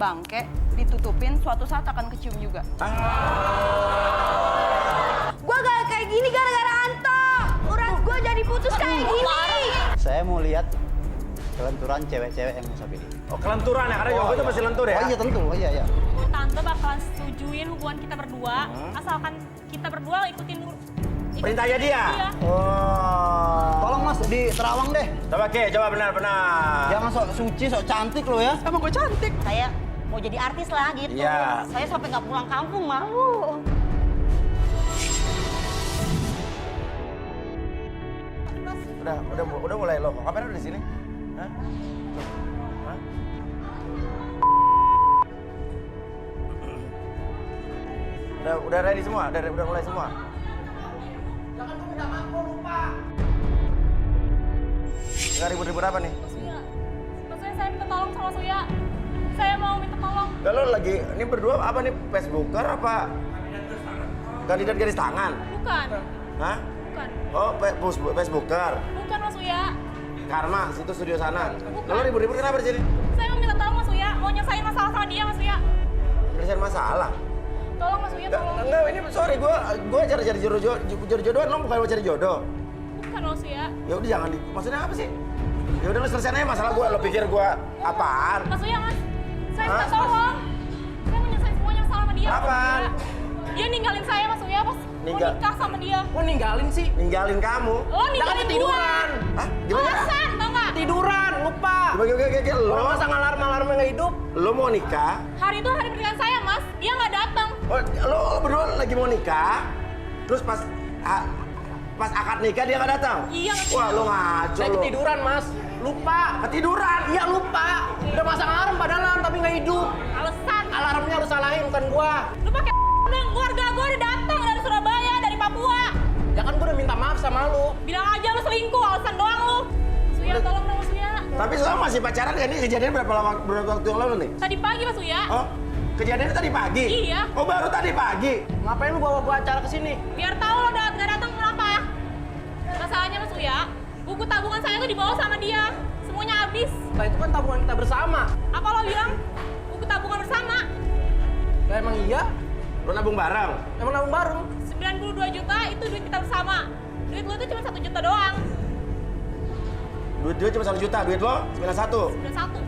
bangke, ditutupin, suatu saat akan kecium juga. Gua gak kayak gini gara-gara Anto. Urat gua jadi putus kayak gini. Saya mau lihat kelenturan cewek-cewek yang mau pilih. Oh, kelenturan ya? Karena Yogo itu masih lentur ya? Oh iya tentu, oh iya. Tante bakalan setujuin hubungan kita berdua, asalkan kita berdua ikutin Perintahnya dia? Iya. Oh. Tolong Mas, di terawang deh. Coba Ke, coba benar-benar. Jangan sok suci, sok cantik lo ya. Emang gue cantik. Saya mau jadi artis lah gitu. Iya. Saya sampai nggak pulang kampung malu. Udah mulai lo. Kapan udah di sini? Hah? Hah? Udah ready semua? Udah mulai semua? Jangan lu minta maaf, lupa. Nggak ribut-ribut apa nih? Maksudnya saya minta tolong sama Suya. Saya mau minta tolong. Kalau lagi, ini berdua apa nih? Facebooker apa? Kandidat garis tangan? Bukan. Hah? Bukan. Oh, Facebooker. Bukan Mas Suya. Karma, situ studio sana. Bukan. Lalu ribut-ribut kenapa di sini? Saya mau minta tolong Mas Suya. Mau nyelesain masalah sama dia Mas Suya. Penyelesaian masalah. Tolong Mas Suya, tolong. Enggak, ini sorry, gue cari jodoh-jodohan, lo bukan mau cari jodoh. Bukan Mas Suya. Ya udah jangan maksudnya apa sih? Ya udah lo selesaiin aja masalah gue, lo pikir gue apaan? Mas Suya, Mas. Saya minta Hah? tolong. Saya mau nyelesain semuanya masalah sama dia. Mas Apaan? Suya. Dia ninggalin saya Mas Suya, pas mau nikah sama dia. Kok ninggalin sih? Ninggalin kamu. Lo ninggalin ketiduran. Hah? Gimana? Alasan, tau nggak? Tiduran, lupa. Gimana? Lo, Orang pasang alarm-alarmnya nggak hidup. lo mau nikah? Hari itu hari pernikahan saya, Mas. Dia nggak datang. Oh, lo berdua lagi mau nikah? Terus pas akad nikah dia nggak datang? Iya, Mas. Wah, lo ngaco Saya lo. ketiduran, Mas. Lupa. Ketiduran? Iya, lupa. Udah pasang alarm padahal tapi nggak hidup. Alasan. Alarmnya harus salahin, bukan gua. Lu pakai dong, keluarga gue udah datang dari Surabaya, dari Papua. Ya kan gua udah minta maaf sama lu. Bilang aja lu selingkuh, alasan doang lu. Suya, tolong dong Mas Suya. Tapi selama masih pacaran kan ini kejadian berapa waktu yang lalu nih? Tadi pagi Mas Suya. Oh, kejadiannya tadi pagi? Iya. Oh, baru tadi pagi? Ngapain lu bawa gua acara ke sini? Biar tahu lo nggak datang kenapa ya? Masalahnya Mas Suya, buku tabungan saya tuh dibawa sama dia. Semuanya habis. Nah, itu kan tabungan kita bersama. Apa lo bilang? Buku tabungan bersama. Lah emang iya? Lo nabung bareng? Emang nabung bareng? 92 juta itu duit kita bersama. Duit lo tuh cuma 1 juta doang. Duit dia cuma 1 juta, duit lo 91. Udah 1.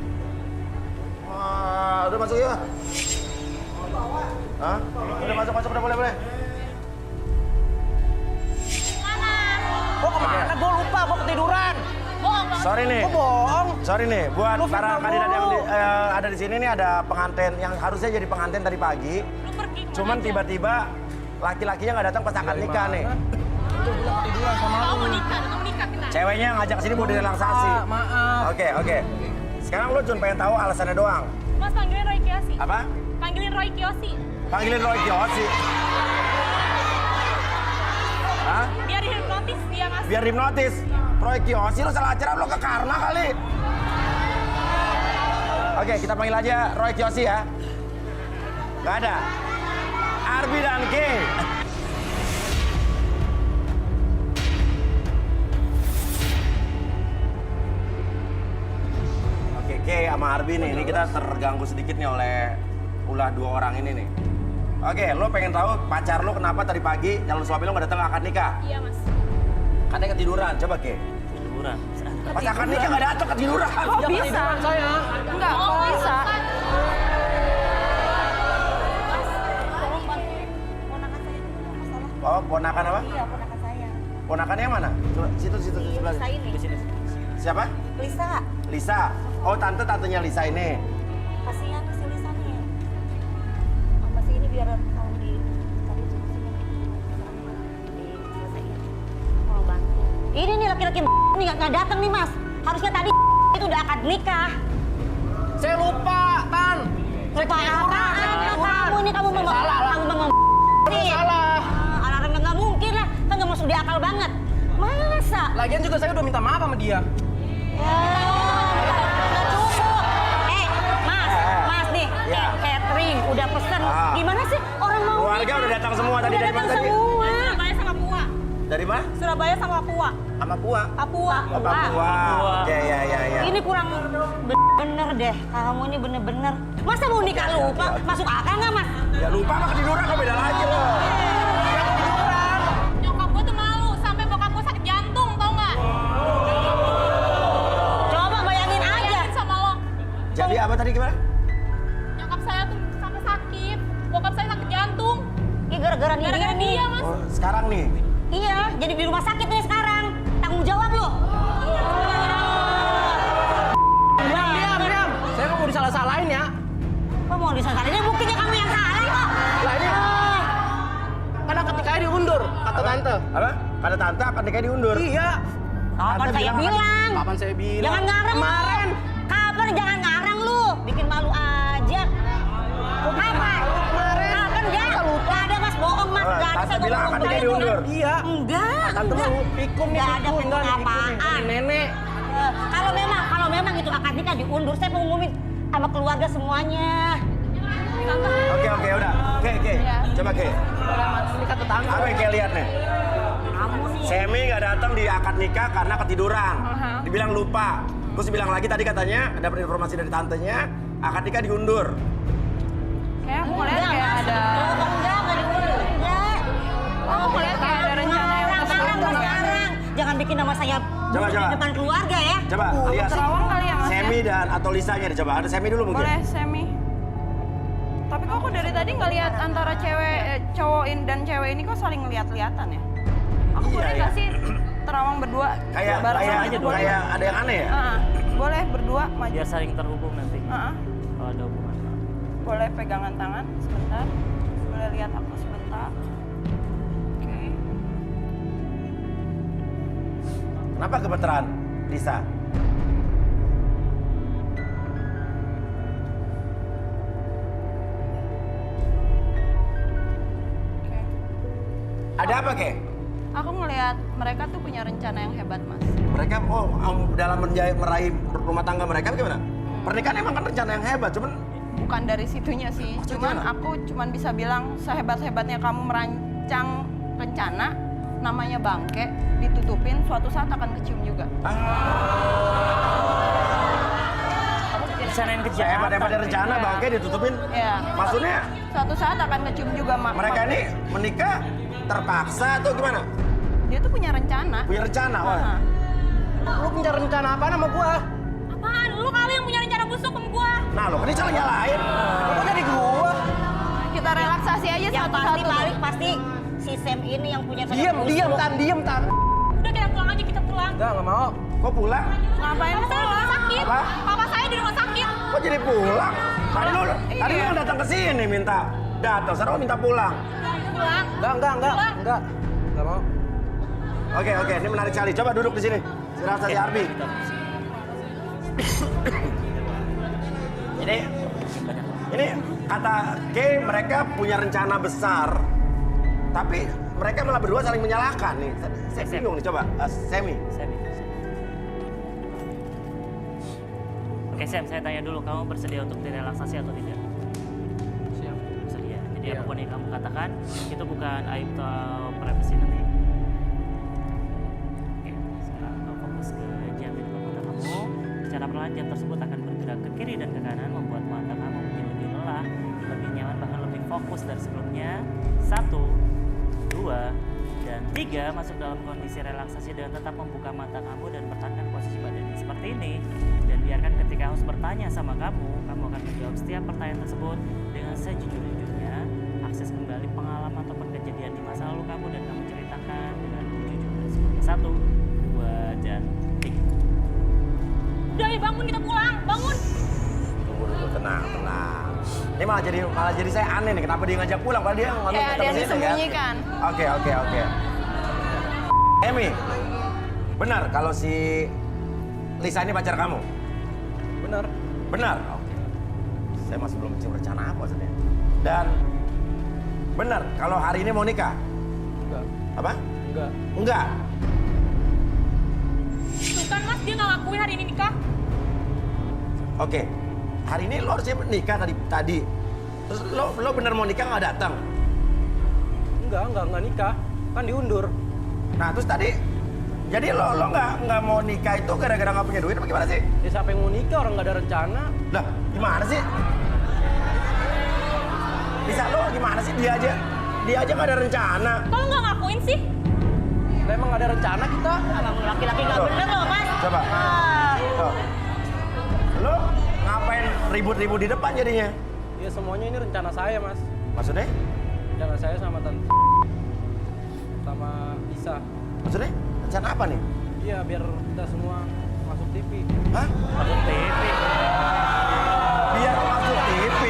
Wah, udah masuk ya? Hah? Udah masuk, udah boleh. Mana? Gua kemana? Gua lupa, gua ketiduran. Bohong banget. Sorry nih. Gua bohong. Sorry nih, buat Lu para fitnah kandidat yang mulu. ada di sini nih ada pengantin yang harusnya jadi pengantin tadi pagi. Lu pergi kemana Cuman aja? tiba-tiba laki-lakinya nggak datang pas akad nikah nih. Itu gua ketiduran sama Kamu lu. mau nikah kita. Ceweknya yang ngajak sini mau direlaksasi. Maaf. Oke. Sekarang lo cuma pengen tahu alasannya doang. Mas panggilin Roy Kiyoshi. Apa? Panggilin Roy Kiyoshi. Panggilin Roy Kiyoshi. Hah? Biar hipnotis dia Mas. Biar hipnotis. Roy Kiyoshi, lo salah acara, lo ke Karma kali. Oke, kita panggil aja Roy Kiyoshi ya. Gak ada. Arbi dan K. Oke, K sama Arbi nih. Ini kita terganggu sedikit nih oleh ulah 2 orang ini nih. Oke, lo pengen tahu pacar lo kenapa tadi pagi calon suami lo nggak datang akad nikah? Iya Mas. Katanya ketiduran, coba Ke. Ketiduran. Pas akad nikah nggak datang ketiduran. Ya ketiduran saya. Enggak, kok bisa? Tolong bantuin. Ponakan saya itu punya masalah. Oh, ponakan apa? Iya, ponakan saya. Ponakannya yang mana? Situ sebelah. Lisa ini. Siapa? Lisa. Lisa. Oh, tantenya Lisa ini. Kasihan si Lisa nih. Sama si ini biar tolong dicari solusinya. Diselesaiin. Mau bantu. Ini nih laki-laki nih nggak datang nih Mas. Harusnya tadi itu udah akad nikah. Saya lupa, Tan. Lupa apaan? Kamu ini kamu mau Salah lah. kamu mau Salah. alarmnya nggak mungkin lah. Kan nggak masuk di akal banget. Masa? Lagian juga saya udah minta maaf sama dia. Nggak cukup. Mas nih, Ya. catering udah pesen. Ah. Gimana sih orang mau Keluarga nikah? udah datang semua tadi Udah dari datang mana tadi? semua. Surabaya sama Papua. Dari mana? Surabaya sama Papua. Sama Papua. Papua. Oh, Papua. Oke, ya. Ini kurang bener deh. Kamu ini bener-bener. Masa mau nikah lupa? Masuk akal nggak, Mas? Ya lupa mah ketiduran kok beda lagi loh. Nyokap gue tuh malu, sampai bokap gue sakit jantung, tau nggak? Coba bayangin aja. Bayangin sama lo, Jadi apa tadi gimana? nyokap saya tuh sampai sakit, bokap saya sakit jantung. Ini gara-gara nih Gara-gara dia nih. dia, Mas. Oh, sekarang nih. Iya, jadi di rumah sakit nih sekarang. Tanggung jawab lo. Diam. Saya nggak mau disalah-salahin ya. Kok mau disalahin? Ini buktinya kamu yang salah kok. Lah ini karena ketikanya diundur, kata tante. Apa? Kata tante akan nikah diundur. Iya. Kapan Tante saya bilang bilang? Kapan saya bilang? Jangan ngarang Kemarin. lu. Kapan jangan ngarang lu? Bikin malu aja. Kapan? Kapan enggak? Gak ada Mas, bohong Mas. Oh, Gak ada tante saya bilang bohong. akan nikah diundur. Iya. Enggak. Tante enggak. mau pikun nih, Nggak ada pikun. Enggak nih, pikun apaan. nih. Nenek. Kalau memang itu akad nikah diundur, saya pengumumin sama keluarga semuanya. Oke, udah. Oke. Coba Ke. Ini kata tante. Apa yang Ke lihat nih? Kamu nih. Semi nggak datang di akad nikah karena ketiduran. Dibilang lupa. Terus dibilang lagi tadi katanya dapat informasi dari tantenya akad nikah diundur. Kayak aku ngeliat kayak ada... Enggak diundur. Enggak. Aku ngeliat kayak ada rencana yang Sekarang. Jangan bikin nama saya buruk di depan keluarga ya. Coba lihat. Terawang kali ya, Mas, ya? Semi dan atau Lisanya deh, coba. Ada Semi dulu mungkin. Boleh, Semi. Tapi kok aku dari tadi nggak lihat antara cowok dan cewek ini kok saling ngeliat-liatan ya? Aku Iya, boleh iya. nggak sih terawang berdua Kayak barengan kayak boleh? kayak ada yang aneh ya? Boleh berdua maju. Biar saling terhubung nanti kalau ada hubungan. Boleh pegangan tangan sebentar. Boleh lihat aku sebentar. Oke. Kenapa gemeteran, Lisa? Oke. Ada apa, Ke? Aku ngelihat mereka tuh punya rencana yang hebat, Mas. Mereka dalam meraih rumah tangga mereka gimana? Pernikahan emang kan rencana yang hebat, cuman Bukan dari situnya sih. Maksudnya Cuman gimana? aku cuman bisa bilang sehebat-hebatnya kamu merancang rencana namanya bangke ditutupin suatu saat akan kecium juga. Rencanain kejahatan. hebat-hebatnya rencana Iya. bangke ditutupin. Ya. Maksudnya Suatu saat akan kecium juga, Mak. mereka ini menikah terpaksa atau gimana? Dia tuh punya rencana. Punya rencana, wah. Aha. Lu punya rencana apa sama gua? Apaan? Lu kali yang punya rencana busuk sama gua. Nah, lo kan ini salah nyalain. Kok jadi gua? Kita relaksasi aja Yang pasti satu-satu. balik pasti si Sam ini yang punya Diam, Tan. Udah kita pulang aja, kita pulang. Enggak mau. Kok pulang? Ngapain Papa saya di rumah sakit. Apa? Papa saya di rumah sakit. Kok jadi pulang? Tadi lu yang datang ke sini minta datang, sekarang lu minta pulang. Pulang. Enggak mau. Oke, ini menarik sekali. Coba duduk di sini. Si Rasa, si Arbi. Ini kata Kay, mereka punya rencana besar, tapi mereka malah berdua saling menyalahkan nih. Saya bingung nih, coba. Semi. Oke, Sam, saya tanya dulu, kamu bersedia untuk direlaksasi atau tidak? Siap. Bersedia. Jadi Iya. apapun yang kamu katakan, itu bukan aib atau privacy nanti. Oke, sekarang kamu fokus ke jam di depan mata kamu. Secara perlahan jam tersebut akan bergerak ke kiri dan ke kanan, membuat mata kamu menjadi lebih lelah, lebih nyaman, bahkan lebih fokus dari sebelumnya. 1, 2, dan 3, masuk dalam kondisi relaksasi dengan tetap membuka mata kamu dan pertahankan posisi badan seperti ini. Dan biarkan ketika host bertanya sama kamu akan menjawab setiap pertanyaan tersebut dengan sejujur-jujurnya. Akses kembali pengalaman ataupun kejadian di masa lalu kamu dan kamu ceritakan dengan jujur dan seperti 1, 2, dan 3. Udah, ya bangun, kita pulang. Bangun. Tunggu dulu, tenang. Ini malah jadi saya aneh nih, kenapa dia ngajak pulang? Padahal dia ngomong Kayak ada yang disembunyikan. Oke. Emi, benar kalau si Lisa ini pacar kamu? Benar? Oke. Saya masih belum mencium rencana apa maksudnya. Dan benar kalau hari ini mau nikah? Enggak. Apa? Enggak. Tuh kan, Mas, dia nggak ngakuin hari ini nikah. Oke. Hari ini lo harusnya nikah tadi. Terus lo benar mau nikah nggak datang? Enggak nikah. Kan diundur. Nah terus tadi, jadi lo nggak mau nikah itu gara-gara nggak punya duit apa gimana sih? Ya siapa yang mau nikah, orang nggak ada rencana. Lah gimana sih? Bisa lo gimana sih? Dia aja nggak ada rencana. Kalau nggak ngakuin sih? Lah emang nggak ada rencana kita. Emang laki-laki nggak Tuh. bener loh, Mas. Coba. Ah. Tuh. Lo ngapain ribut-ribut di depan jadinya? Ya semuanya ini rencana saya, Mas. Maksudnya? Rencana saya sama tante sama Lisa. Maksudnya? Rencana apa nih? Iya, biar kita semua masuk TV. Hah? Masuk TV. Biar masuk TV.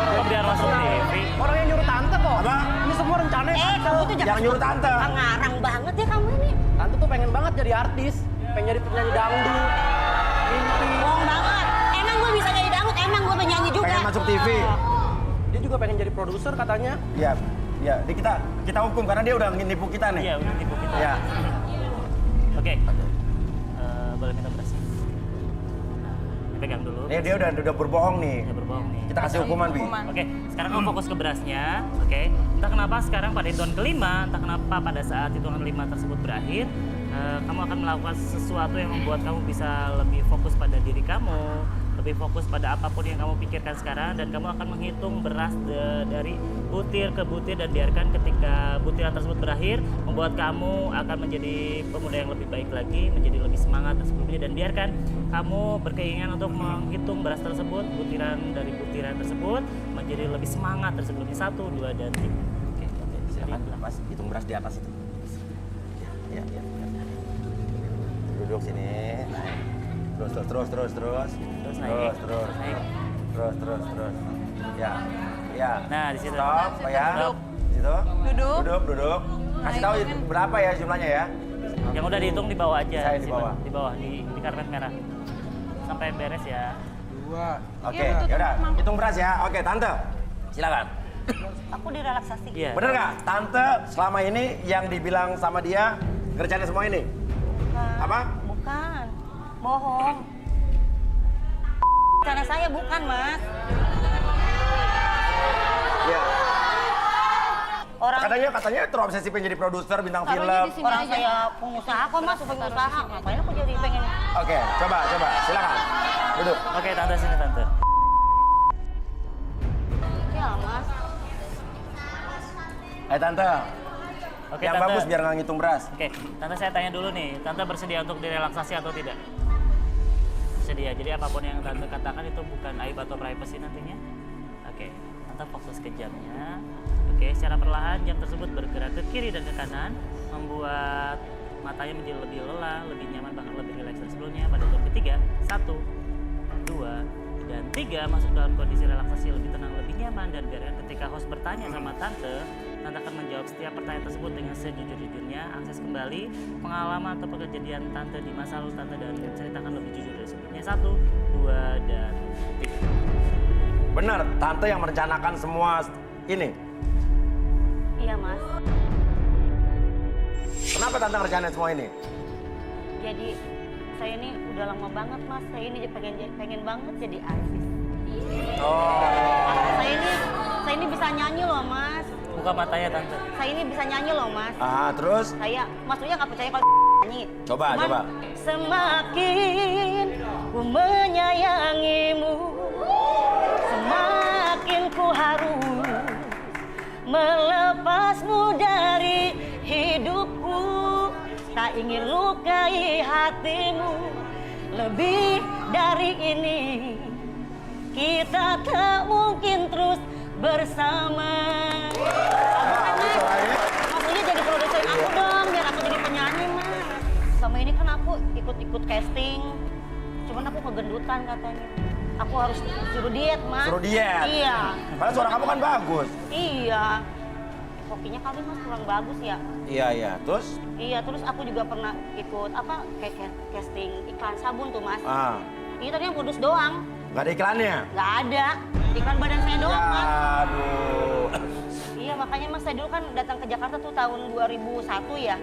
Kok biar masuk TV? Orang yang nyuruh tante kok. Apa? Ini semua rencana Kamu tuh Yang nyuruh tante. ngarang banget ya kamu ini. Tante tuh pengen banget jadi artis, pengen jadi penyanyi dangdut. Mimpi. Bohong banget. Emang gue bisa jadi dangdut, emang gue penyanyi juga. Pengen masuk TV. Dia juga pengen jadi produser katanya. Iya. Iya, kita hukum karena dia udah nipu kita nih. Iya, udah tipu kita. Iya. Oke. Boleh minta berasnya? Dipegang dulu. Dia udah berbohong nih. Udah berbohong nih. Kita kasih hukuman, Bi. Oke, sekarang kamu fokus ke berasnya, oke? Entah kenapa sekarang pada hitungan kelima, entah kenapa pada saat hitungan 5 tersebut berakhir, kamu akan melakukan sesuatu yang membuat kamu bisa lebih fokus pada diri kamu, lebih fokus pada apapun yang kamu pikirkan sekarang, dan kamu akan menghitung beras dari butir ke butir, dan biarkan ketika butiran tersebut berakhir, membuat kamu akan menjadi pemuda yang lebih baik lagi, menjadi lebih semangat dari sebelumnya, dan biarkan kamu berkeinginan untuk menghitung beras tersebut, butiran dari butiran tersebut menjadi lebih semangat dari sebelumnya. 1, 2, dan 3. Oke, Silakan, Mas. Hitung beras di atas itu. Iya. Duduk sini. Naik. Terus. Terus naik. Terus. Ya. Nah, di situ. Stop, ya. Stop. Di situ. Duduk. Kasih tahu berapa ya jumlahnya ya? Yang udah dihitung di bawah aja. Saya di bawah. Di bawah, di karpet merah. Sampai beres ya. 2. Oke, yaudah. Hitung beras ya. Oke, Tante. Silakan. Aku direlaksasi. Iya. Bener nggak? Tante selama ini yang dibilang sama dia ngerjain semua ini? Bukan. Apa? Bukan. Bohong. Cara saya bukan, Mas. Iya. Orang Katanya terobsesi pengen jadi produser bintang film. Taruhnya di sini. orang aja. saya pengusaha kok, Mas, pengusaha. Ngapain aku jadi pengen Oke, coba. Silakan. Duduk. Oke, tante sini tante. ya, Mas. Tante. Oke, Yang tante. bagus biar nggak ngitung beras. Oke, tante saya tanya dulu nih, tante bersedia untuk direlaksasi atau tidak? Bersedia. Jadi apapun yang tante katakan itu bukan aib atau privacy nantinya. Oke, tante fokus ke jamnya. Oke, secara perlahan jam tersebut bergerak ke kiri dan ke kanan, membuat matanya menjadi lebih lelah, lebih nyaman, bahkan lebih rileks dari sebelumnya. Pada hitungan ketiga, 1, 2, dan 3 masuk dalam kondisi relaksasi lebih tenang, lebih nyaman, dan biarkan ketika host bertanya sama tante akan menjawab setiap pertanyaan tersebut dengan sejujur-jujurnya. Akses kembali pengalaman atau kejadian tante di masa lalu tante dan ceritakan lebih jujur dari sebelumnya. 1, 2, dan 3. Benar, Tante yang merencanakan semua ini. Iya, Mas. Kenapa Tante ngerencanain semua ini? Jadi saya ini udah lama banget, Mas. Saya ini pengen banget jadi artis. Oh. Saya ini bisa nyanyi loh, Mas. Buka matanya tante. Saya ini bisa nyanyi loh, Mas. Terus? Mas Uya nggak percaya kalau nyanyi. Coba. Semakin ku menyayangimu, semakin ku harus melepasmu dari hidupku. Tak ingin lukai hatimu lebih dari ini. Kita tak mungkin terus bersama. Maksudnya jadi produser aku dong, biar aku jadi penyanyi, Mas. Sama ini kan aku ikut casting, cuman aku kegendutan katanya. Aku harus suruh diet, Mas. Suruh diet? Iya. Padahal suara kamu kan bagus. Iya. Hokinya kali, Mas, kurang bagus ya. Iya. Terus? Iya, terus aku juga pernah ikut kayak casting iklan sabun tuh, Mas. Itu tadi yang kudus doang. Nggak ada iklannya? Nggak ada. Iklan badan saya doang, Mas. Aduh. Iya, makanya Mas, saya dulu kan datang ke Jakarta tuh tahun 2001 ya.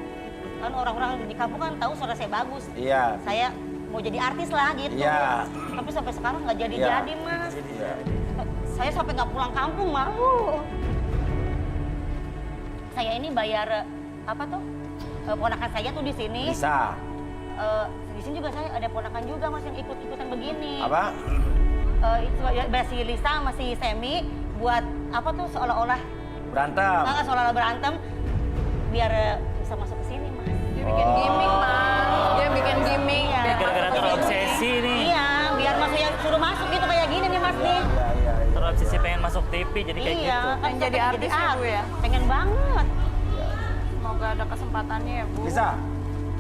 Kan orang-orang di kampung kan tahu suara saya bagus. Iya. Saya mau jadi artis lah gitu. Iya. Tapi sampai sekarang nggak jadi-jadi, Mas. Iya. Saya sampai nggak pulang kampung, malu. Saya ini bayar apa tuh? ponakan saya tuh di sini. Lisa. Di sini juga saya ada ponakan juga Mas yang ikut-ikutan begini. Apa? Itu si Lisa sama si Semi buat apa tuh seolah-olah Berantem. seolah-olah berantem biar bisa masuk ke sini Mas. Dia bikin gimmick, Mas. Dia bikin gimmick. Iya. biar Gara-gara masuk ke terobsesi nih. Iya, biar Mas ya suruh masuk gitu kayak gini nih Mas nih. Terobsesi pengen masuk TV jadi kayak Iya, gitu. kan jadi pengen artis ya, Bu, ya? Pengen banget. Semoga ada kesempatannya ya, Bu. Lisa.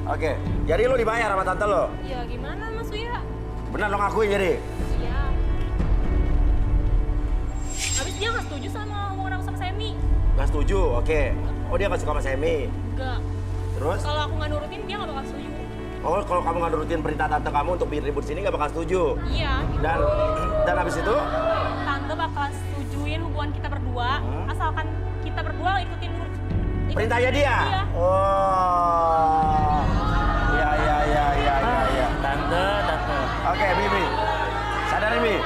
Oke. Jadi lu dibayar sama tante lo? Ya gimana Mas Uya? Benar lo ngakuin jadi? Iya. Habis dia nggak setuju sama omongan aku sama Semi. Gak setuju, oke. Oh dia gak suka sama Semi. Enggak. Terus? Kalau aku nggak nurutin dia nggak bakal setuju. Oh kalau kamu gak nurutin perintah tante kamu untuk bikin ribut sini gak bakal setuju? Iya. Dan habis itu? Tante bakal setujuin hubungan kita berdua, asalkan kita berdua ikutin Perintahnya dia? Iya. Oh. Ya. Tante. Oke, Bibi. Sadar Bibi.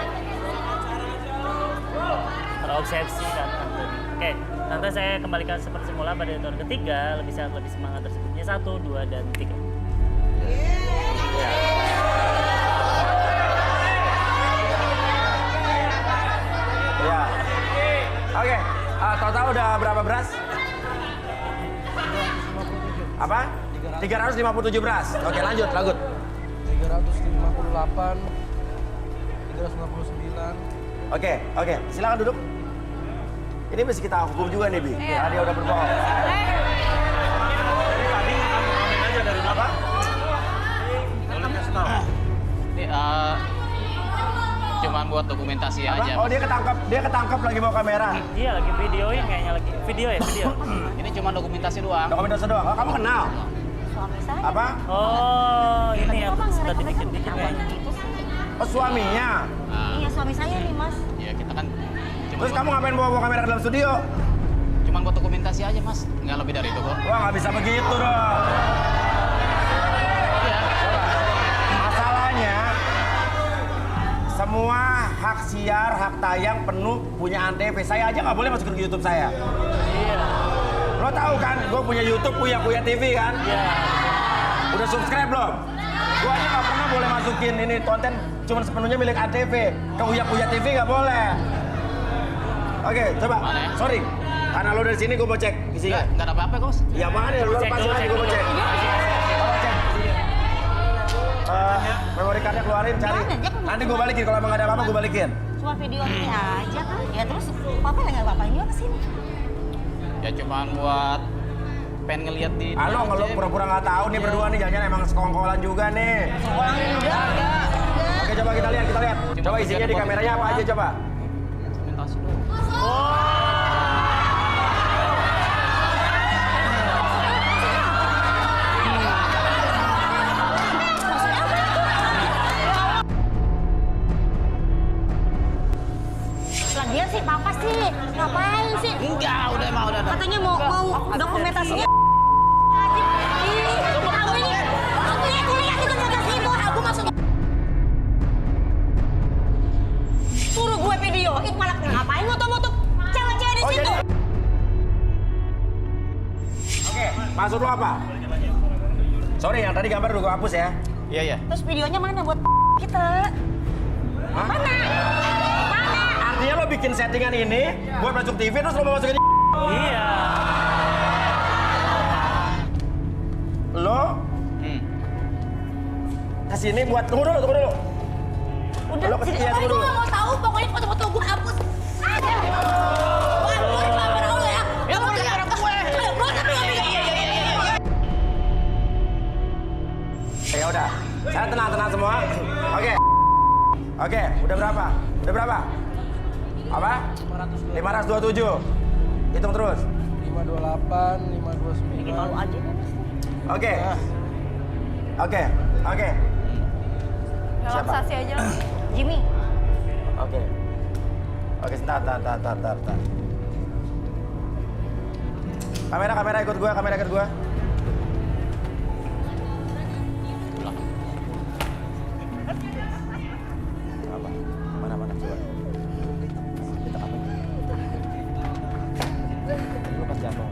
Terobsesi kan tante. Oke, tante saya kembalikan seperti semula pada tahun ketiga, lebih sehat, lebih semangat tersebutnya 1, 2, dan 3. Ya. Oke. Total udah berapa beras? Apa? 357 beras. Oke, lanjut. 358, 359. Oke. Silakan duduk. Ini mesti kita hukum juga nih, Bi. Karena dia udah berbohong. Apa? Ini cuman buat dokumentasi Apa? aja. Oh, dia ketangkap lagi bawa kamera. Iya, lagi videoin kayaknya lagi. Video. Ini cuma dokumentasi doang. Dokumentasi doang. Oh, kamu kenal? Suami saya. Apa? Oh, ini yang sudah dikit-dikit kayaknya. Oh, suaminya. Iya, suami saya nih Mas. Ya kita kan Terus kamu ngapain bawa kamera ke dalam studio? cuman buat dokumentasi aja mas, nggak lebih dari itu kok. Wah, nggak bisa begitu dong. Masalahnya, semua hak siar, hak tayang penuh punya Antv. Saya aja nggak boleh masukin ke YouTube saya. Iya. Lo tahu kan, gue punya YouTube, punya TV kan? Iya. Udah subscribe belum? Gue aja nggak pernah boleh masukin ini konten cuma sepenuhnya milik Antv. Ke Uya TV nggak boleh. Oke, coba. Mana ya? Sorry, karena lo dari sini gue mau cek isinya. Nggak ada apa-apa kok. Iya mana ya, lo lepasin aja gue mau cek. Tolong cek isinya. Memori cardnya keluarin, cari. Nanti gue balikin, kalau emang nggak ada apa-apa gue balikin. Cuma video ini aja kan. Ya terus papa nggak ngapain juga kesini. Ya cuman buat pengen ngeliat di. Halo, ngeluh pura-pura nggak tahu nih berdua nih, jangan emang sekongkolan juga nih. Orang juga. Oke, coba kita lihat. Coba isinya di kameranya apa aja coba. Dokumentasi doang. Lagian sih papa sih ngapain sih? Enggak, udah. Katanya mau dokumentasinya. Kamu ini, aku lihat dokumentasi itu, aku masuk. Suruh gue videoin malah ngapain moto-moto cewek-cewek di situ? Oke, maksud lo apa? Sorry, yang tadi gambar udah gue hapus ya. Iya. Terus videonya mana buat kita? Hah? Mana? Artinya lo bikin settingan ini buat masuk TV terus lo mau masukin Iya. lo kesini buat tunggu dulu. Udah, Lo kesini ya, tunggu dulu. Gue mau tahu, pokoknya foto-foto gue hapus. Ya udah, sekarang tenang semua. Oke, udah berapa? Apa? 527. Hitung terus. 528, 529. Bikin malu aja. Oke. Relaksasi aja lah. Jimmy. Oke, sebentar. Kamera ikut gua. Apa? Mana coba. Kita apa? Lu pas jatuh.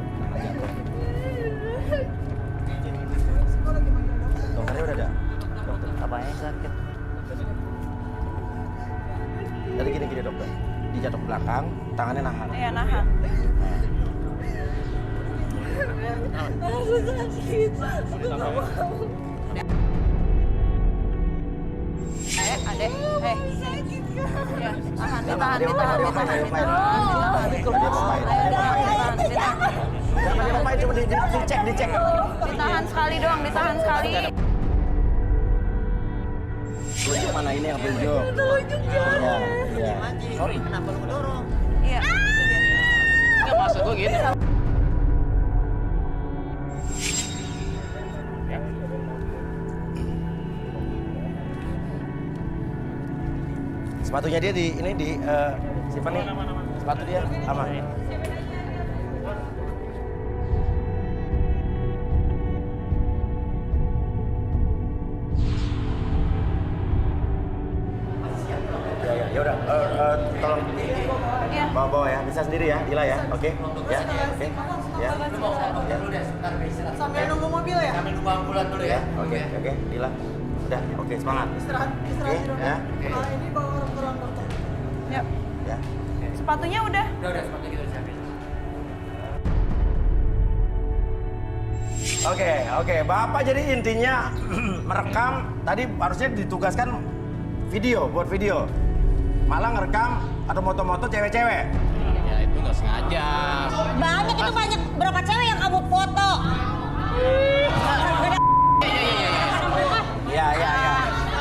Tangannya nahan. Iya, nahan. Adek, sini. Ya, tahan, ditahan. Jangan dia main, cuma dicek. Ditahan sekali doang, ditahan sekali. Tunjuk mana ini yang tunjuk? Iya. Sorry. Kenapa lu ngedorong? Iya, itu dia. Enggak maksud gue gini. Sepatunya dia simpan nih. Sepatu dia aman. Ya udah, tolong Iya. bawa ya, bisa sendiri ya, Dila ya, oke, ya, oke, ya, Sambil nunggu mobil ya? Sambil nunggu ambulan dulu ya, oke, Dila, udah, oke, semangat, Istirahat dulu. ya, Ini bawa orang dokter. Yuk. ya. Sepatunya udah. Udah, sepatu kita siapin. Oke, Bapak jadi intinya merekam, tadi harusnya ditugaskan buat video. Malah ngerekam atau moto-moto cewek-cewek. Ya itu nggak sengaja. Banyak berapa cewek yang kamu foto? Iya.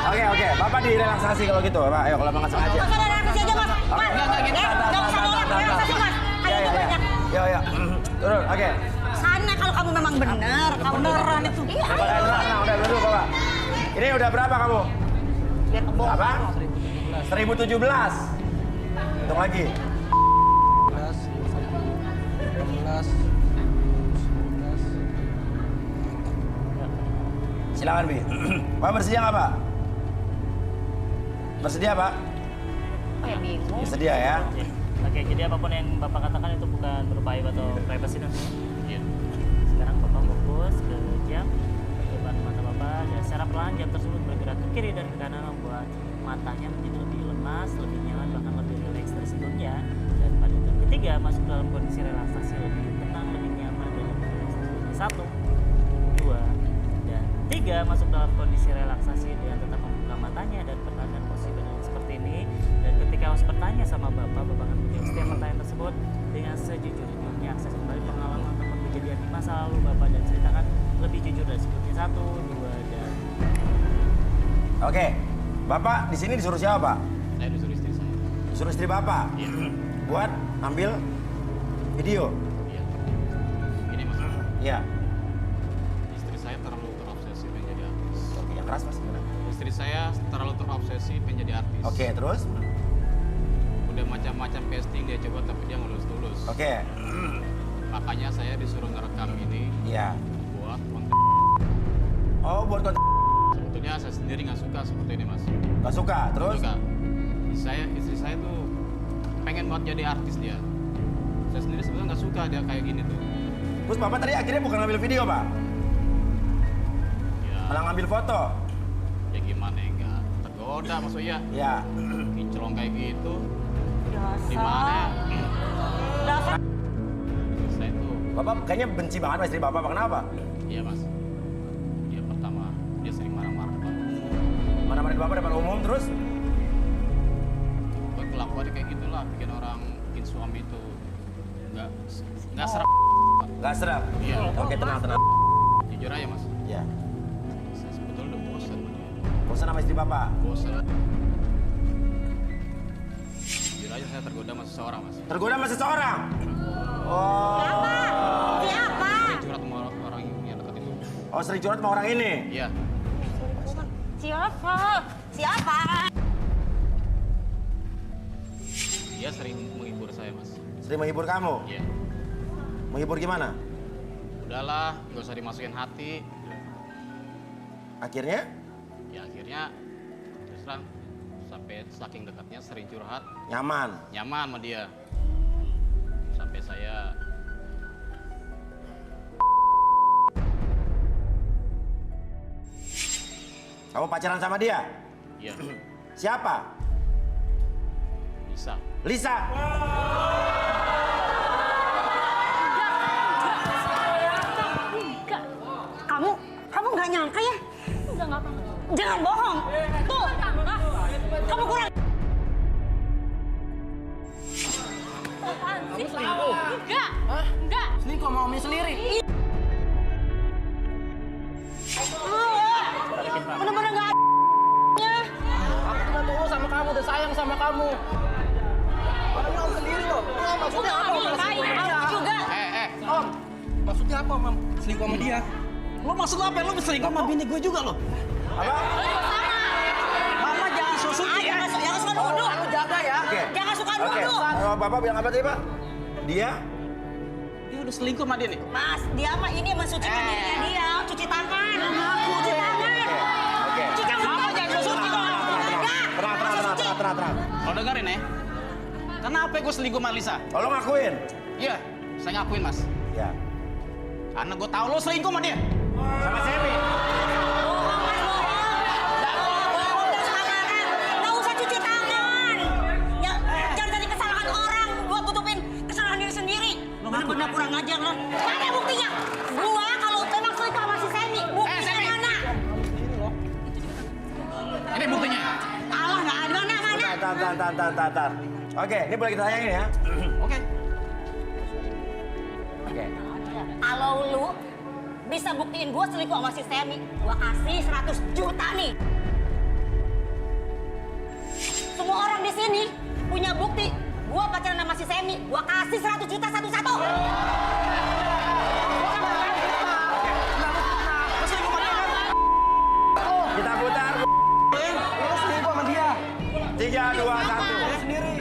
Oke. Bapak direlaksasi kalau gitu, Pak. Ayo kalau nggak sengaja. Masa ada relaksasi aja, Mas? Mas, nggak usah relaksasi, Mas. Ayo itu banyak. Ya. Turun, oke. Sana kalau kamu memang bener, kamu beneran itu. Iya. Udah duduk, Bapak. Ini udah berapa kamu? Biar kebongkar. Apa? 1017. Hitung lagi. 16. Silakan, Bi. Pak bersedia nggak, Pak? Bersedia, Pak? Kayak bingung. Bersedia ya. Oke, jadi apapun yang Bapak katakan itu bukan berupa aib atau privacy dan Iya. sekarang Bapak fokus ke jam depan mata Bapak dan secara perlahan jam tersebut bergerak ke kiri dan ke kanan membuat matanya menjadi lebih lemas, lebih nyaman, bahkan lebih rileks dari sebelumnya. Dan pada jam ketiga masuk dalam kondisi relaksasi lebih tenang, lebih nyaman dan lebih rileks dari sebelumnya. 1, 2, dan 3 masuk dalam kondisi relaksasi dengan tetap membuka matanya dan pertahankan posisi badan seperti ini. Dan ketika harus bertanya sama Bapak akan menjawab setiap pertanyaan tersebut dengan sejujur-jujurnya. Akses kembali pengalaman ataupun kejadian di masa lalu Bapak dan ceritakan lebih jujur dari sebelumnya. 1, 2, dan Oke. Bapak di sini disuruh siapa, Pak? Saya disuruh istri saya. Disuruh istri Bapak. Iya. Buat ambil video. Iya. Ini mas. Iya. Istri saya terlalu terobsesi pengen jadi artis. Oke, yang keras, Mas. Gimana? Istri saya terlalu terobsesi pengen jadi artis. Oke, terus? Udah macam-macam casting dia coba tapi dia nggak lulus. Oke. Makanya saya disuruh ngerekam ini Iya. buat konten. Oh, buat konten. Sebetulnya saya sendiri nggak suka seperti ini mas. Gak suka, terus? Suka. Istri saya tuh pengen banget jadi artis dia. Saya sendiri sebetulnya nggak suka dia kayak gini tuh. Terus Bapak tadi akhirnya bukan ngambil video, Pak? Ya, Malah ngambil foto? ya gimana ya nggak tergoda maksudnya. Iya. Kinclong kayak gitu. Dasar. Di mana ya? Dasar. Istri saya tuh, Bapak kayaknya benci banget sama istri Bapak, Pak. Kenapa? iya mas. Dia pertama dia sering marah-marah depan. Mana-mana Bapak depan umum, terus? Pokoknya kelakuannya kayak gitulah, bikin suami itu nggak serap. Gak serap? Iya. Oke, tenang. Jujur aja mas. Iya. Saya sebetulnya udah bosan sama dia. Bosan sama istri Bapak? Bosan. Jujur aja saya tergoda sama seseorang mas. Tergoda sama seseorang? Oh. Siapa? Saya curhat sama orang yang dekat itu. Oh, sering curhat sama orang ini? Iya. Siapa? Siapa? Dia sering menghibur saya mas. Sering menghibur kamu? Iya. Menghibur gimana? Udahlah, nggak usah dimasukin hati. Akhirnya? Ya akhirnya terus terang sampai saking dekatnya sering curhat, Nyaman? nyaman sama dia. Sampai saya Kamu pacaran sama dia? iya Siapa? bisa. Lisa. Kamu nggak nyangka ya? Enggak apa-apa. Jangan bohong. Tuh, kamu kurang. Apaan sih? Enggak. Enggak. Selingkuh sama omnya sendiri. Bener-bener nggak ada. Aku udah tulus sama kamu, udah sayang sama kamu. Orangnya om sendiri loh. Om, maksudnya apa? Om Ngapain? Aku juga. Om, maksudnya apa, Mam? Selingkuh sama dia? Lo maksud lo apa? Lo selingkuh sama bini gue juga loh. Apa? Mama jangan susut ya. Jangan suka nuduh. Lo jaga ya. Oke. Jangan suka Oke. nuduh. Bapak bilang apa tadi, Pak? Dia Dia udah selingkuh sama dia nih. Mas, dia mah ini mensucikan dirinya dia. Cuci tangan. Cuci tangan. Oke. Cuci tangan. Mama jangan suci kok. Enggak. Terang. Lo dengerin ya. Kenapa gue selingkuh sama Lisa? Oh, lo ngakuin? Iya, saya ngakuin mas. Ya. Karena gue tahu lo selingkuh sama dia. Sama Semi. Bohong, Mas, bohong. Bohong dan sembarangan. Nggak usah cuci tangan. Jangan cari kesalahan orang buat tutupin kesalahan diri sendiri. Bener-bener kurang ajar lo. Mana buktinya? Gua kalau memang selingkuh sama si Semi, buktinya Semi. mana? Ini buktinya. Allah nggak ada mana. Tar. Oke, ini boleh kita tayangin ya? Oke. Oke. Kalau lu bisa buktiin gua selingkuh sama si Semi, gua kasih 100 juta nih. Semua orang di sini punya bukti gua pacaran sama si Semi, gua kasih 100 juta satu-satu. Kita putar. Lo selingkuh sama dia. 3, 2, 1. Dia sendiri.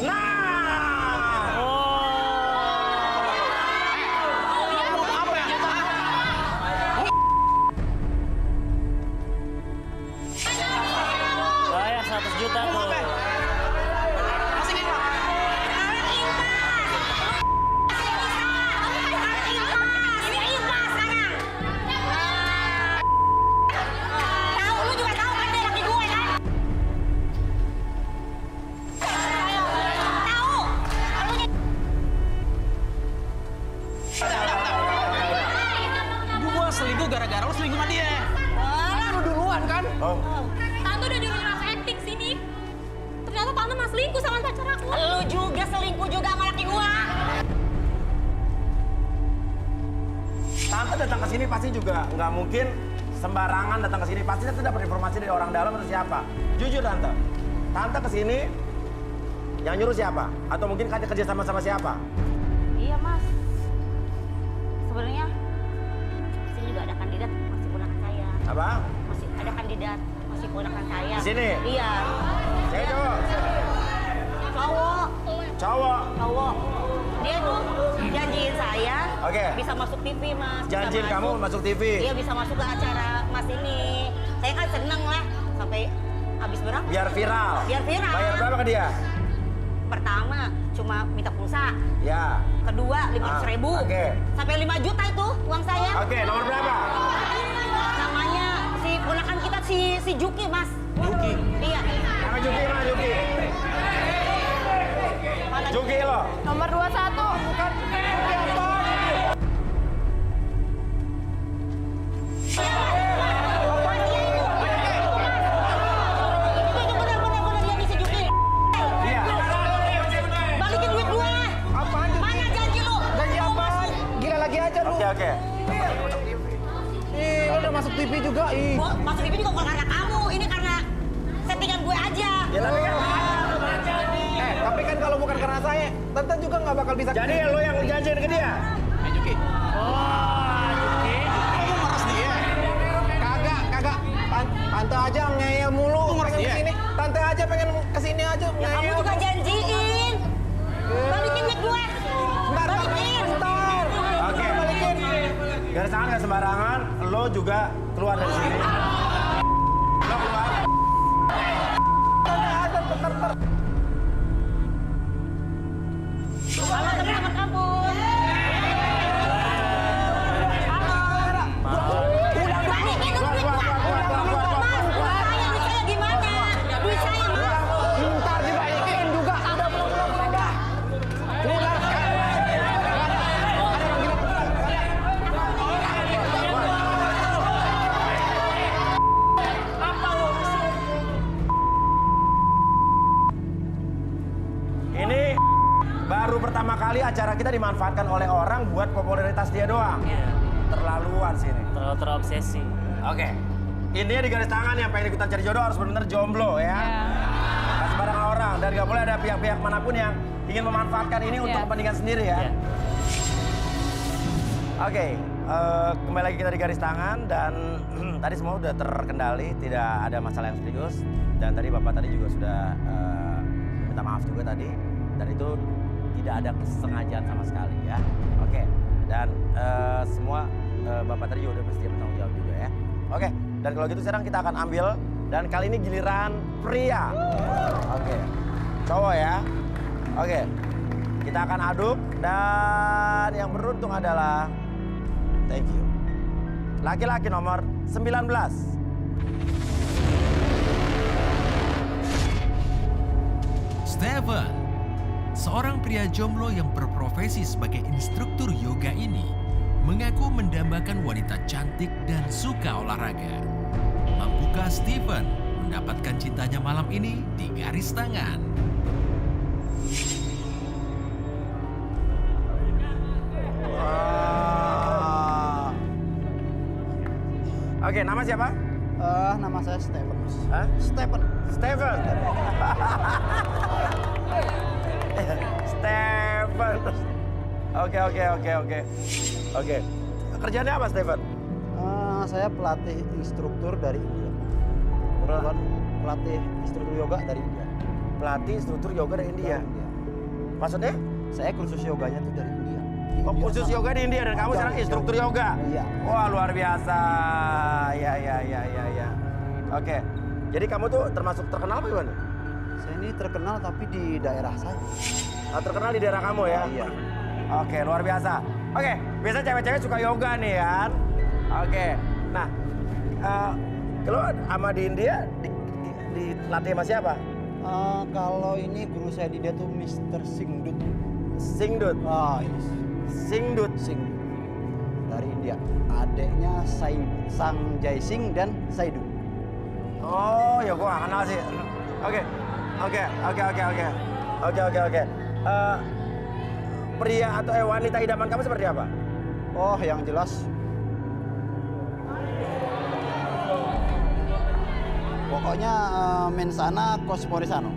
Nah! Apa ya? Bayar 100 juta tuh. Masih nih, Pak. Tahu lu juga tahu kan dia laki gue kan? Tahu? Lu jadi Gue selingkuh gara-gara lo selingkuh sama dia. Lu duluan kan? Oh, Tante udah nyuruh aku acting sini. Ternyata Tante mas selingkuh sama pacar aku. lu juga selingkuh juga sama laki gua. Tante datang ke sini pasti juga nggak mungkin sembarangan datang ke sini. Pasti Tante dapat informasi dari orang dalam atau siapa. Jujur Tante. Tante ke sini yang nyuruh siapa? Atau mungkin kalian kerja sama siapa? Iya mas. Sebenarnya sini juga ada kandidat masih ponakan saya. Apa? Masih ada kandidat masih ponakan saya. Di sini? Iya. Saya cowok. Cowok. Cowok. Dia tuh janjiin saya Oke. bisa masuk TV mas. Bisa Janjiin kamu masuk TV. Iya bisa masuk ke acara mas ini. Saya kan seneng lah sampai habis berapa? Biar viral. Biar viral. Bayar berapa ke dia? Pertama cuma minta pulsa. Ya. Kedua 500.000. Oke. Sampai 5 juta itu uang saya. Oke, nomor berapa? Namanya si ponakan kita si Juki mas. Juki. Iya. Nama Juki mana Juki? Mana Juki lo. Nomor 21. Bukan. Itu benar-benar dia si Juki. Iya. Balikin duit gua. Apaan tuh? Mana janji lu? Janji apaan? Gila lagi aja lu. Oke. Ih, lo udah masuk TV juga. Ih. Gua masuk TV juga bukan karena kamu. Ini karena settingan gue aja. Ya tapi kan. Tapi kan kalau bukan karena saya, Tante juga nggak bakal bisa. Jadi lo yang janjiin ke dia? Juki. Kamu meres dia. Kagak. Tante aja ngeyel mulu Ngurus pengen dia? kesini. Tante aja pengen kesini aja Ya kamu ngeyel. juga janjiin. Balikin duit gue. Balikin. Bentar. Oke. Balikin. Garis tangan nggak sembarangan. Lo juga keluar dari sini. Lo keluar. Tante ada bentar. Halo teman-teman kampus. pertama kali acara kita dimanfaatkan oleh orang buat popularitas dia doang. Iya. Terlaluan sih ini. Terlalu terobsesi. Oke. Intinya di garis tangan yang pengen ikutan cari jodoh harus benar-benar jomblo ya. Gak sembarangan orang dan gak boleh ada pihak-pihak manapun yang ingin memanfaatkan ini untuk kepentingan sendiri ya. Iya. Oke, kembali lagi kita di garis tangan dan tadi semua udah terkendali, tidak ada masalah yang serius. Dan tadi Bapak tadi juga sudah minta maaf juga tadi. Dan itu tidak ada kesengajaan sama sekali ya. Oke, dan semua Bapak tadi juga udah bersedia bertanggung jawab juga ya. Oke, dan kalau gitu sekarang kita akan ambil dan kali ini giliran pria. Oke, cowok ya. Oke, kita akan aduk dan yang beruntung adalah thank you. Laki-laki nomor 19. Steven, seorang pria jomblo yang berprofesi sebagai instruktur yoga ini, mengaku mendambakan wanita cantik dan suka olahraga. Mampukah Steven mendapatkan cintanya malam ini di garis tangan? Oke, nama siapa? Nama saya Steven. Hah? Steven. Steven. Steven. Oke. Kerjanya apa, Steven? Saya pelatih instruktur dari India. Kebetulan pelatih instruktur yoga dari India. Pelatih instruktur yoga dari India. Maksudnya? Saya kursus yoganya tuh dari India. Oh, khusus yoga di India dan kamu sekarang instruktur yoga? Iya. Wah, luar biasa. Ya. Oke. Jadi kamu tuh termasuk terkenal apa gimana? Saya ini terkenal tapi di daerah saya. Terkenal di daerah kamu ya? Iya. Oke, luar biasa. Oke, biasanya cewek-cewek suka yoga nih kan? Oke. Nah, kalau sama di India dilatih sama siapa? Kalau ini guru saya di India tuh Mr. Singdut. Singdut. Ini Singdut. Singdut dari India. Adiknya Sanjay Singh dan Saidu. Oh, ya gua gak kenal sih. Oke. Pria atau wanita idaman kamu seperti apa? Oh, yang jelas. Pokoknya mensana cosmoresano.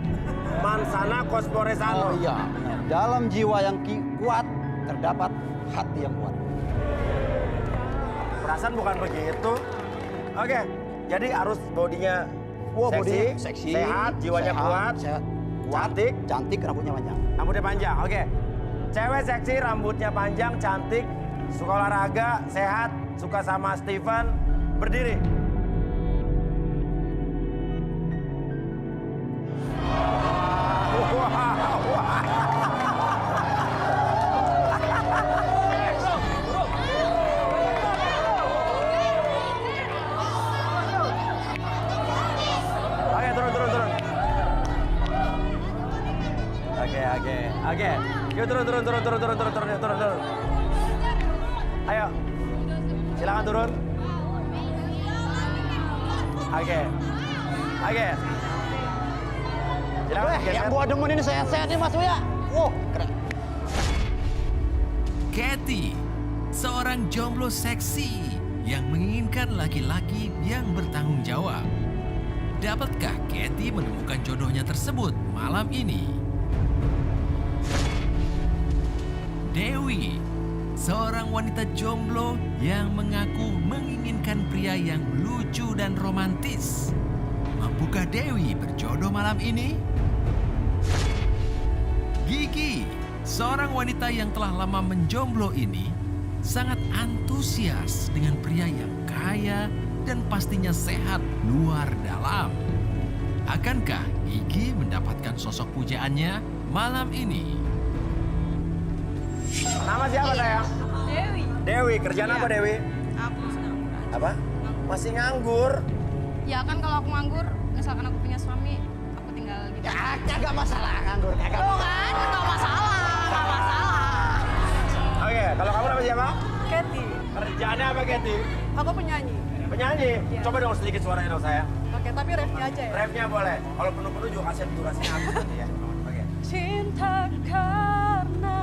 Mansana Cosporesano. Oh iya. Dalam jiwa yang kuat terdapat hati yang kuat. Perasaan bukan begitu. Oke, jadi harus bodinya Bodinya seksi, sehat, jiwanya kuat, sehat, cantik, rambutnya panjang. rambutnya panjang. Oke, cewek seksi, rambutnya panjang, cantik, suka olahraga, sehat, suka sama Steven, berdiri. Oke, turun. Oke. Yuk turun. Ayo. Silakan turun. Oke. Silakan geser. Yang gua demen ini sehat-sehat nih Mas Uya. Wow, keren. Kathy, seorang jomblo seksi yang menginginkan laki-laki yang bertanggung jawab. Dapatkah Kathy menemukan jodohnya tersebut malam ini? Dewi, seorang wanita jomblo yang mengaku menginginkan pria yang lucu dan romantis. Mampukah Dewi berjodoh malam ini? Gigi, seorang wanita yang telah lama menjomblo ini sangat antusias dengan pria yang kaya dan pastinya sehat luar dalam. Akankah Gigi mendapatkan sosok pujaannya malam ini? Nama siapa sayang? Dewi, kerjaan apa Dewi? Aku sedang Apa? Masih nganggur? Ya kan kalau aku nganggur, misalkan aku punya suami, aku tinggal gitu. Kagak masalah nganggur, kagak. Oh kan, nggak masalah. Oke, kalau kamu nama siapa? Kathy, Kerjaannya apa, Kathy? aku penyanyi. Penyanyi? Coba dong sedikit suaranya dong saya. Oke, tapi refnya aja ya. Rapnya boleh. Kalau penuh-penuh juga kasih durasinya habis nanti ya. Oke. Cinta karena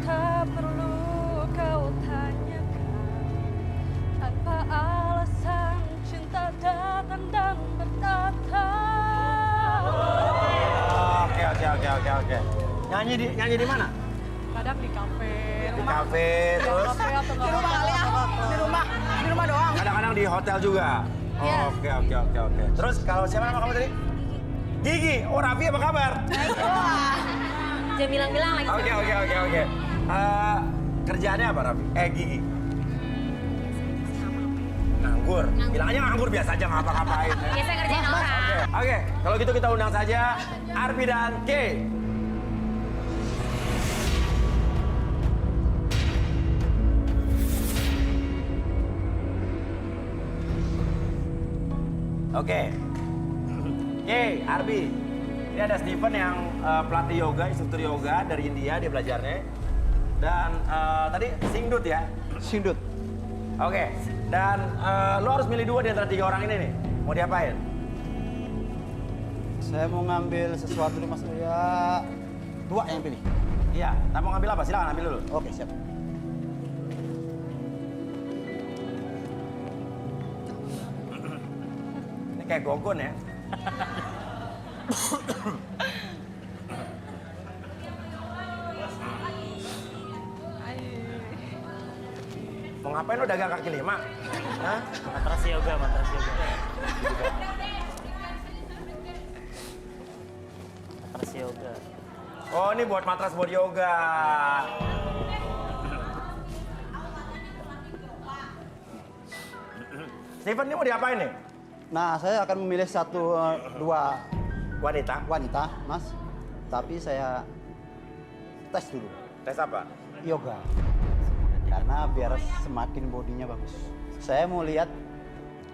tak perlu kau tanyakan. Tanpa alasan cinta datang dan bertata. Oke. Nyanyi di mana? Kadang di kafe. Di kafe, terus Di rumah kali ya? Di rumah doang. kadang-kadang di hotel juga. Iya. Oke. Terus kalau siapa nama kamu tadi? Gigi. Oh, Raffi apa kabar? Dia bilang-bilang lagi. Oke. Kerjaannya apa, Raffi? Gigi. Nganggur. Bilang aja nganggur biasa aja nggak apa-apain. Biasa ngerjain orang. Oke, kalau gitu kita undang saja Arbi dan Kay. Oke. Kay, Arbi. Ini ada Steven yang pelatih yoga, instruktur yoga dari India, dia belajarnya. Dan tadi Singdut ya? Sindut. Oke. Dan lo harus milih 2 di antara 3 orang ini nih. Mau diapain? Saya mau ngambil sesuatu nih Mas. Ya, 2 yang pilih. Iya, tak mau ngambil apa? Silakan ambil dulu. Oke, siap. Ini kayak gogon ya. Mau ngapain lo dagang kaki 5? Hah? Matras yoga. Matras yoga. Oh, ini buat matras buat yoga. Steven, ini mau diapain nih? Nah, saya akan memilih 2 Wanita. Mas. Tapi saya tes dulu. Tes apa? Yoga. Karena biar semakin bodinya bagus. Saya mau lihat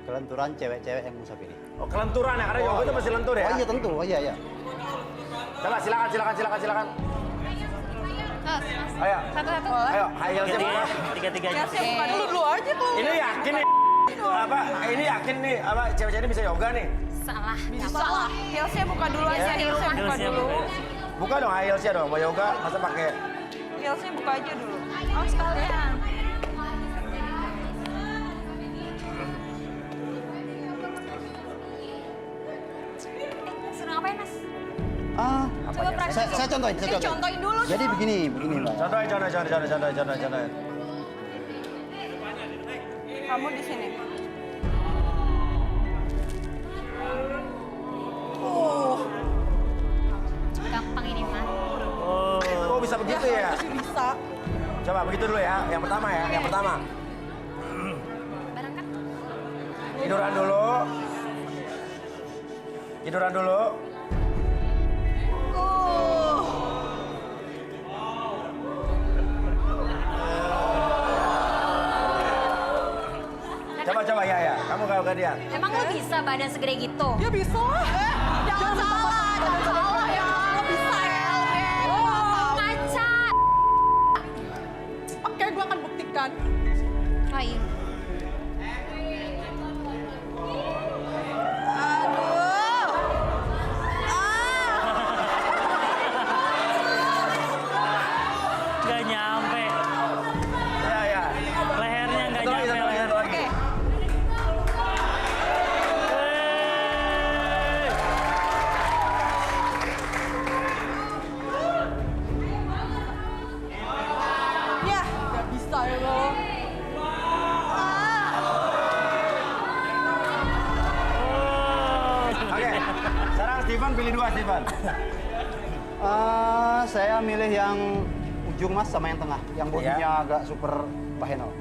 kelenturan cewek-cewek yang mau saya pilih. Oh, kelenturan ya? Karena yoga itu masih lentur ya? Oh iya tentu, oh iya. Coba silakan. Ayo. Satu-satu. Ayo, high heelsnya buka. Tiga-tiganya. Saya buka dulu aja tuh. Ini yakin nih. Ini yakin nih, cewek-cewek ini bisa yoga nih. Salah. Bisa lah. Heelsnya buka dulu aja. Heelsnya buka Heelsnya dulu. buka. Buka dong high heelsnya dong, mau yoga masa pakai. Heelsnya buka aja dulu. Oh sekalian. Suruh ngapain, Mas? Coba praktek. Saya contohin. Contohin dulu. Jadi begini Mbak. Contohin. Kamu di sini. Gampang ini, Mas. Oh, bisa begitu ya? Bisa. Coba begitu dulu ya, yang pertama ya, yang pertama. Barang kan? Tiduran dulu. Coba ya. Kamu kalau ke dia. Emang lu bisa badan segede gitu? Ya bisa lah. Jangan salah ya. Lo bisa ya. Ngaca. Oke, gue akan buktikan. Hai. Nggak nyampe. Ya. Lehernya nggak Satu nyampe. lagi. Ya, gak bisa ya lo. Oke. Sekarang Steven pilih 2, Steven. Saya milih yang ujung Mas sama yang tengah, yang bodinya Iya. agak super baheno.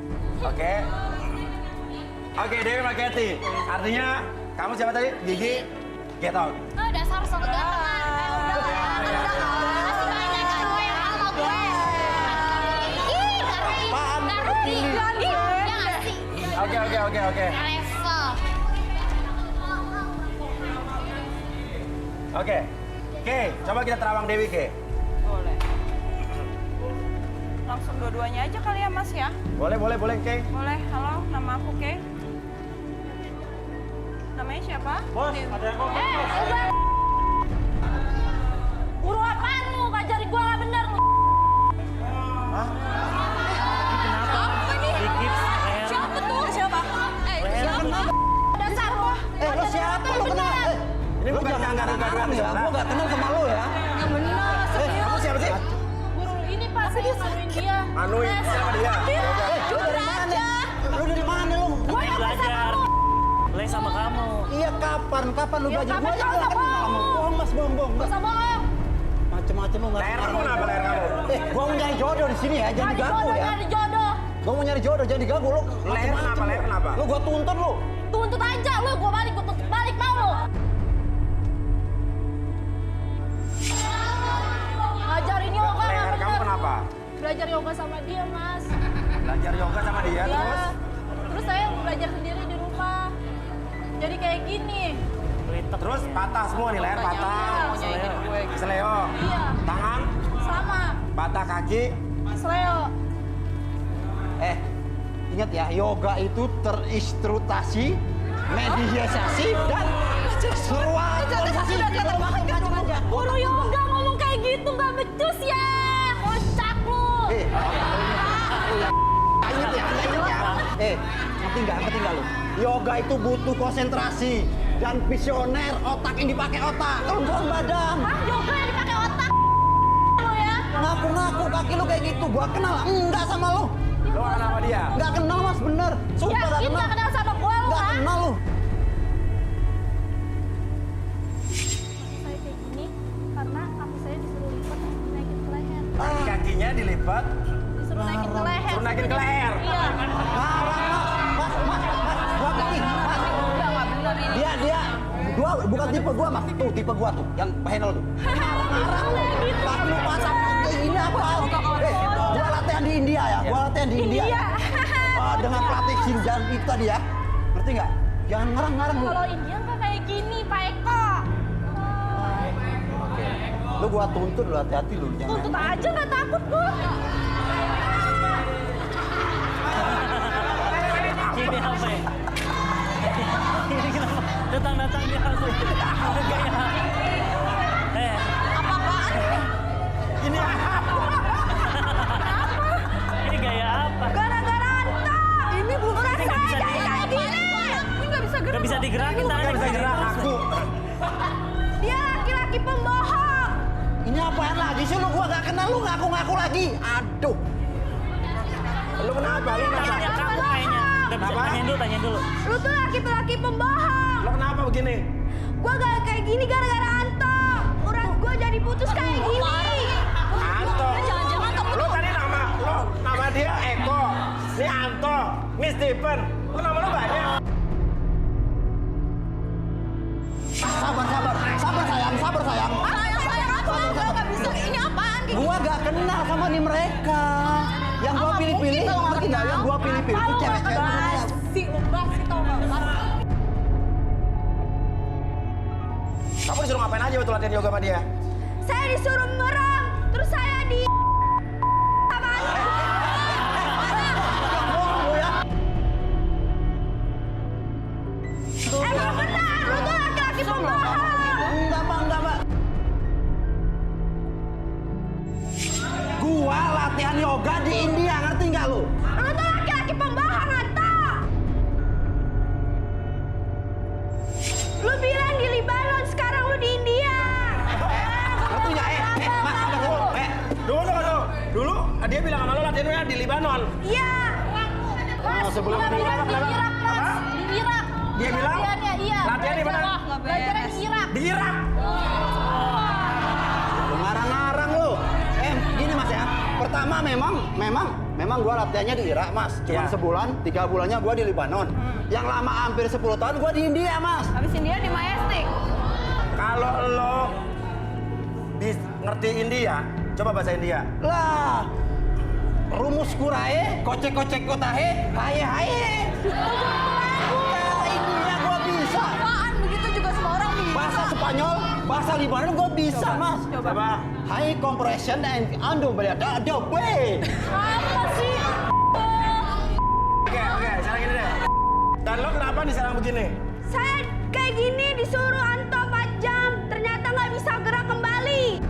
Oke, Dewi sama Kathy. Artinya, kamu siapa tadi? Gigi, get out. Oh, dasar sok kegantengan. Udah lah ya. Masih banyak kan gue yang sama gue. Ih, nggak ngerti. Ya nggak sih? Oke. Level. Oke, coba kita terawang Dewi, Ke. Boleh. Langsung dua-duanya aja kali ya, Mas ya? Boleh, Ke. Boleh. Halo, nama aku Kay. Namanya siapa? Bos, ada yang ngomong. Buru apaan lu? Ngajarin gue nggak bener lu. Hah? Ini Lu bukan jangan gaduh-gaduhan ya, sekolah. gua gak kenal sama lu ya. Yang benar, serius. Kamu siapa sih? Guru ini Pak, saya manuin dia. Anuin siapa dia? Lu dari mana? Lu dari mana lu? Gue yang belajar. Les sama kamu. Iya kapan? Kapan lu belajar? kapan Gua aja kau gak kenal sama kamu. lu? Bohong mas, bohong. Masa bohong? Macem-macem lu nggak. Leher kamu kenapa leher kamu? Gua mau nyari jodoh di sini ya, jangan diganggu ya. Nyari jodoh. Gua mau nyari jodoh, jangan diganggu lu. Leher kenapa? Leher kenapa? Lu gua tuntut lu. Tuntut aja lu, gua tuntut balik mau lu. Ngajarin yoga nggak Leher kamu bener. kenapa? Belajar yoga sama dia, Mas. Belajar yoga sama dia Iya. terus? Terus saya belajar sendiri di rumah. Jadi kayak gini. Terus patah semua nih, leher patah. Maunya ingin gue gitu. Seleo. Iya, Tangan sama. patah, kaki. Sleo. Ingat ya, yoga itu terinstruktasi, mediasi dan seksualisasi. Guru yoga ngomong kayak gitu nggak becus ya. Kocak lu. Ingat ya. Ngerti nggak lu? Yoga itu butuh konsentrasi dan visioner, otak yang dipakai otak. Kalau bukan badan. Hah, yoga yang dipakai otak lu ya. Ngaku-ngaku kaki lu kayak gitu, gua kenal enggak sama lu. Lo kenapa dia? Enggak kenal mas, bener. Sumpah enggak Yakin kenal. nggak kenal sama gua lu Enggak kan? kenal lu. Saya kayak gini karena kaki saya disuruh lipat naikin ke leher. Kakinya dilipat, Disuruh naikin ke leher. suruh naikin ke leher. Iya. Ngarang mas, gua pilih, mas. Dia, bukan tipe gua mas, tuh tipe gua tuh, yang panel tuh. Ngarang lu, kaki lu pasang kayak gini apa? Gua latihan di India ya, gua latihan di India. Dengan pelatih Shinjan itu tadi ya, ngerti nggak? Jangan ngarang-ngarang lu. Kalau India nggak kayak gini, Pak Eko. Lu gua tuntut lu, hati-hati lu. Jangan. Tuntut aja nggak takut gua. Ini apa ya? Ini kenapa? Datang-datang dia langsung. Udah gaya. Apa-apaan? Ini Ini gaya apa? Gara-gara Anta. Ini bukan Ini nggak saya bisa jadi kayak gini. Ini nggak bisa gerak. Gak bisa digerakin tangannya. Nggak bisa gerak aku. Dia laki-laki pembohong. Ini apaan lagi sih lu? Gua gak kenal lu, ngaku-ngaku lagi. Aduh. Lu kenapa? Lu kenapa? Tangannya kaku kayaknya. Gak bisa, Apa? tanyain dulu. Lu tuh laki-laki pembohong. Lo kenapa begini? Gua gak kayak gini gara-gara Anto. Urat gua jadi putus kayak gini. Anto. Jangan-jangan kamu Lo tadi nama dia Eko. Ini Anto. Ini Stephen. Lo nama lo banyak. Sabar sayang. sayang apa? Gua gak bisa. Ini apaan? Gua gak kenal sama nih mereka. Yang gua pilih-pilih, ngerti nggak? Yang gua pilih-pilih itu cewek-cewek beneran. Basi, lu basi tau gak? Kamu disuruh ngapain aja waktu latihan yoga sama dia? Saya disuruh merem, terus saya di sama Emang benar, lu tuh laki-laki pembohong. Enggak, Mbak. Gua latihan yoga di India, ngerti nggak lu? Lu tuh laki-laki pembohong, Anta. Lu bilang di Libanon, sekarang lu di India. Ngerti nggak? Mas, sabar dulu. Dulu dia bilang sama lo latihannya di Libanon. Iya. Mas, sebelum dia di bilang di Irak, Mas. Di Irak. Dia bilang? Latihannya, iya. Latihan di mana? Belajarnya di Irak. Di Irak. Lu ngarang-ngarang lu. Gini Mas ya. Pertama memang gua latihannya di Irak, Mas. Cuma Ya. sebulan, 3 bulannya gua di Libanon. Yang lama hampir 10 tahun gua di India, Mas. Habis India di Majestic. Kalau lo ngerti India, coba bahasa India. Lah, rumus kurae, kocek-kocek kotahe, haye. India gua bisa. Apaan begitu juga semua orang bisa. Bahasa Spanyol, bahasa Libanon gua bisa, Mas. Coba. High compression and ando belada doble. Apa sih? Oke, sekarang gini deh. Dan lo kenapa diserang begini? Saya kayak gini disuruh Anto 4 jam, ternyata nggak bisa gerak kembali.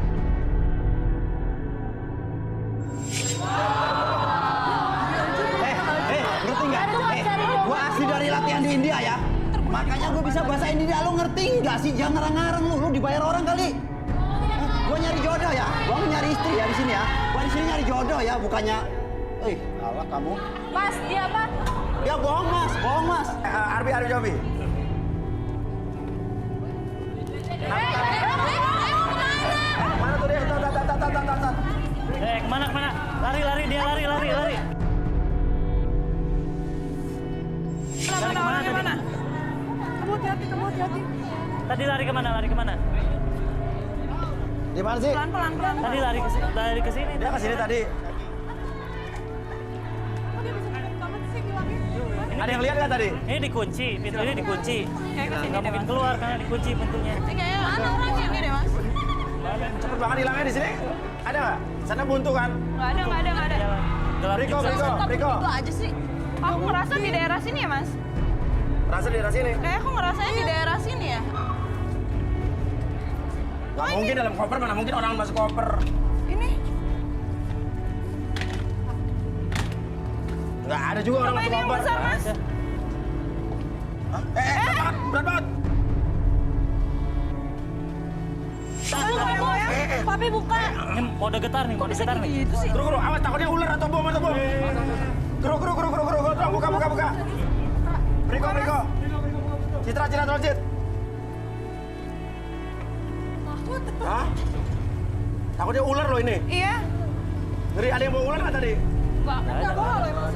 Ngerti nggak? Gua asli dari latihan di India ya. Makanya gua bisa bahasa India, lu ngerti nggak sih? Jangan ngarang-ngarang lu dibayar orang kali. Gua nyari jodoh ya, gua mau nyari istri ya di sini ya. Gua di sini nyari jodoh ya, bukannya. Alah kamu. Mas, dia apa? Ya bohong mas, bohong mas. Arbi Jobi. Mana tuh dia? Tat. Kemana? Lari dia, lari. Mana? Kamu hati-hati. Tadi lari kemana? Di mana sih? Pelan. Tadi lari ke sini. Dia kesini tadi. Ada yang lihat nggak tadi? Ini dikunci, pintu ini dikunci. Nggak mungkin keluar karena dikunci pintunya. Ini kayaknya ada orang sini deh mas. Cepet banget hilangnya di sini. Ada nggak? Sana buntu kan? Nggak ada. Gelap Riko. Itu aja sih. Aku ngerasa di daerah sini ya mas. Rasa di daerah sini. Kayak aku ngerasanya di daerah sini ya. Nggak mungkin dalam koper, mana mungkin orang masuk koper. Ini. Nggak ada juga orang Coba masuk ini yang koper. besar mas. Hah? Berat banget. Papi buka. Ini mode getar nih. Gitu sih. Guru, awas takutnya ular atau bom. Guru, buka. Riko. Citra, Cit. Hah? Takutnya ular loh ini. Iya. Ngeri, ada yang bawa ular nggak tadi? Nggak boleh mas.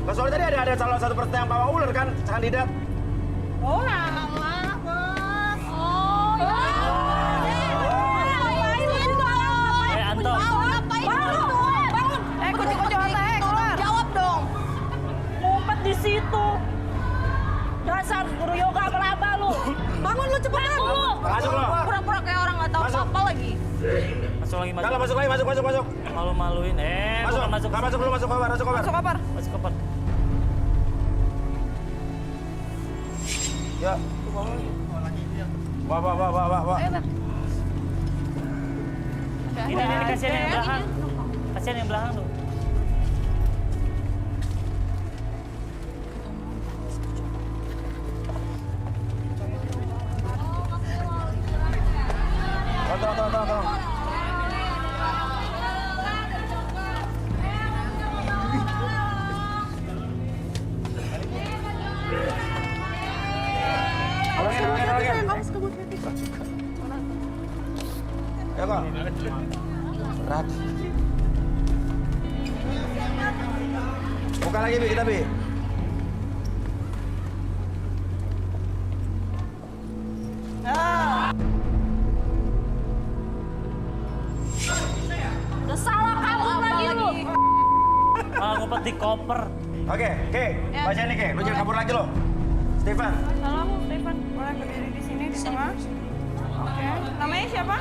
Nah, soalnya tadi ada salah satu peserta yang bawa ular kan, kandidat. Oh lama mas. Oh ya. Anto. Bangun. Kunci otak keluar. Jawab dong. Ngumpet di situ. Dasar guru yoga apa lu? Bangun lu cepetan. Masuk lo. Pura-pura kayak orang nggak tahu apa lagi. Masuk lagi. Masuk. Malu-maluin. Masuk. Bukan masuk. Nggak masuk dulu, masuk koper. Masuk kamar. Masuk koper. Ya. Wah. Ini kasihan yang belakang. Kasihan yang belakang tuh. Tolong. Ya kok. Berat. Buka lagi kita Bi. Udah salah kabur lagi lu. Malah ngumpet di koper. Oke. Baca ini, Ke. Lu jangan kabur lagi lo. Stephen. Halo, Stephen. Boleh berdiri di sini di tengah. Oke. Namanya siapa?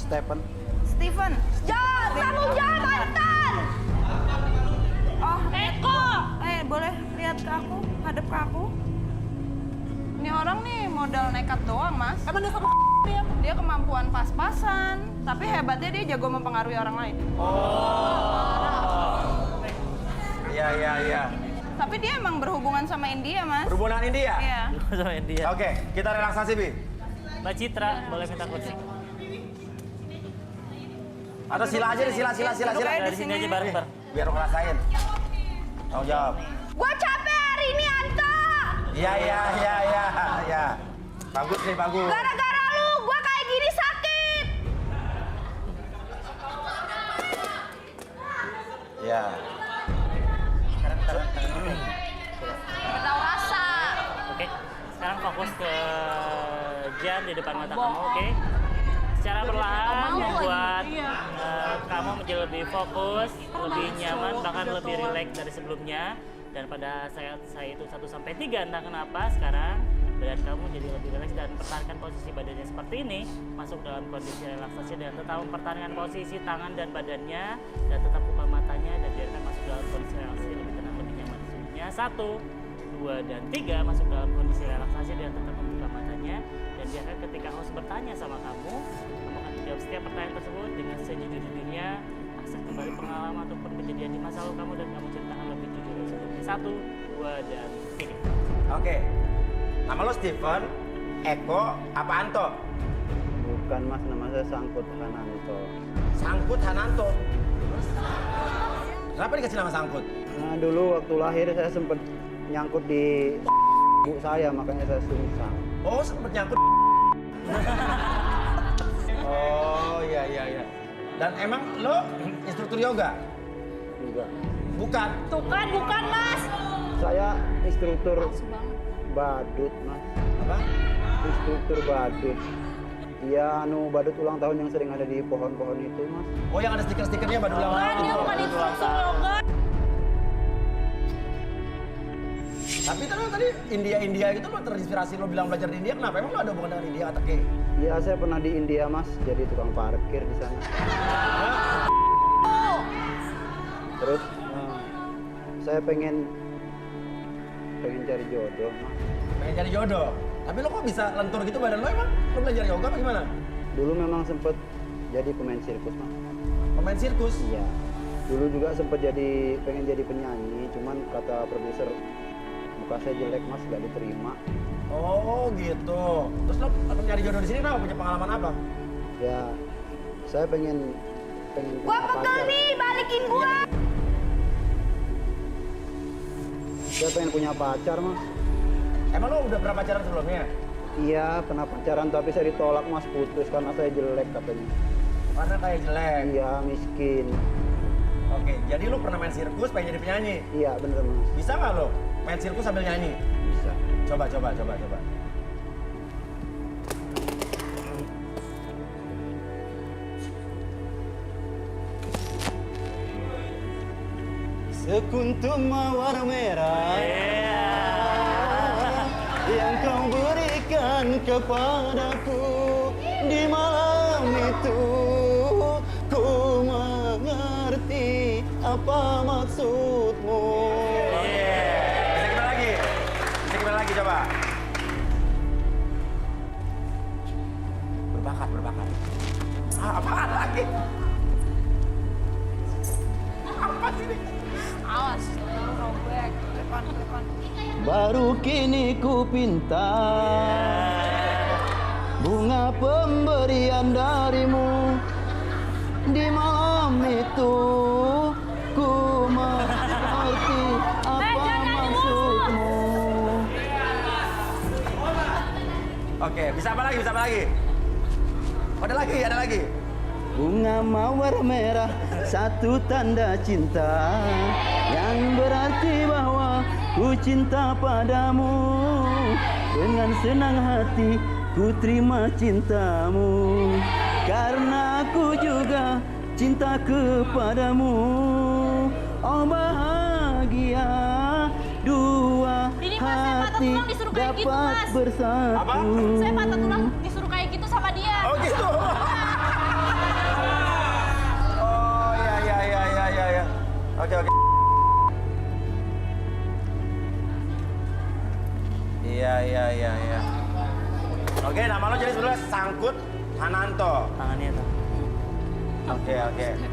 Stephen. Steven. Jangan, tanggung jawab mantan. Oh, Eko. Boleh lihat ke aku, hadap ke aku. Ini orang nih modal nekat doang, Mas. Emang dia sama dia? Dia kemampuan pas-pasan, tapi hebatnya dia jago mempengaruhi orang lain. Iya. Tapi dia emang berhubungan sama India, Mas. Berhubungan India? Iya. Sama India. Oke, kita relaksasi, Bi. Mbak Citra, boleh minta kursi? Atau sila aja deh, sila. Dari sini aja bareng. Biar lo ngerasain. Tanggung jawab. Gua capek hari ini, Anto. Iya. Bagus nih, bagus. Gara-gara lu, gua kayak gini sakit. Iya. Tahu rasa. Oke, sekarang fokus ke jam di depan mata kamu, oke? Secara perlahan membuat kamu menjadi lebih fokus, lebih nyaman, bahkan lebih rileks dari sebelumnya. Dan pada saat saya itu 1-3, entah kenapa sekarang badan kamu jadi lebih rileks dan pertahankan posisi badannya seperti ini, masuk dalam kondisi relaksasi dan tetap mempertahankan posisi tangan dan badannya dan tetap buka matanya dan biarkan masuk dalam kondisi relaksasi lebih tenang, lebih nyaman. Sebelumnya 1, 2, dan 3 masuk dalam kondisi relaksasi dan tetap membuka matanya dan biarkan ketika host bertanya sama kamu akan menjawab setiap pertanyaan tersebut dengan sejujur-jujurnya, akses kembali pengalaman ataupun kejadian di masa lalu kamu dan kamu ceritakan lebih jujur dari sebelumnya. 1, 2, dan 3. Oke. Nama lo Steven, Eko, apa Anto? Bukan mas, nama saya Sangkut Hananto. Sangkut Hananto. Kenapa dikasih nama Sangkut? Nah dulu waktu lahir saya sempat nyangkut di ibu saya, makanya saya Sungsang. Oh, sempet nyangkut. Oh, iya. Dan emang lo instruktur yoga? Juga. Bukan. Tuh kan, bukan Mas. Saya instruktur badut mas. Apa? Instruktur badut. Iya, badut ulang tahun yang sering ada di pohon-pohon itu mas. Oh, yang ada stiker-stikernya badut ulang Bukan, tahun dia itu. bukan instruktur yoga. Tapi tadi India gitu lo terinspirasi lo bilang belajar di India, kenapa? Emang lo ada hubungan dengan India atau ke? Iya, saya pernah di India mas, jadi tukang parkir di sana. Terus saya pengen cari jodoh mas. Pengen cari jodoh. Tapi lo kok bisa lentur gitu badan lo emang? Lo belajar yoga apa gimana? Dulu memang sempet jadi pemain sirkus mas. Pemain sirkus? Iya. Dulu juga sempet pengen jadi penyanyi, cuman kata produser muka saya jelek mas, gak diterima. Oh gitu. Terus lo nyari jodoh di sini kenapa? Punya pengalaman apa? Ya, saya pengen Gua punya pegel pacar. nih, balikin gua. Saya pengen punya pacar mas. Emang lo udah pernah pacaran sebelumnya? Iya, pernah pacaran tapi saya ditolak mas, putus karena saya jelek katanya. Karena kayak jelek. Iya, miskin. Oke, jadi lo pernah main sirkus, pengen jadi penyanyi? Iya, bener mas. Bisa nggak lo main sirkus sambil nyanyi? Bisa. Coba. Sekuntum mawar merah yang kau berikan kepadaku di malam itu, ku mengerti apa maksudmu. Bisa gimana lagi coba. Berbakat. Apaan lagi? Apa sih ini? Awas, robek. Depan. Baru kini ku pinta bunga pemberian darimu di malam itu, ku mengerti apa maksudmu. Oke, bisa apa lagi? Ada lagi. Bunga mawar merah, satu tanda cinta yang berarti bahwa ku cinta padamu. Dengan senang hati ku terima cintamu, karena aku juga cinta kepadamu. Oh bahagia dua Ini Mas, saya patah hati tulang disuruh kayak gitu, dapat Mas. bersatu. Apa? Saya patah tulang disuruh kayak gitu sama dia. Oh gitu. Oh ya. Oke. Iya. Oke, nama lo jadi sebenarnya Sangkut Hananto. Tangannya tuh. Oke.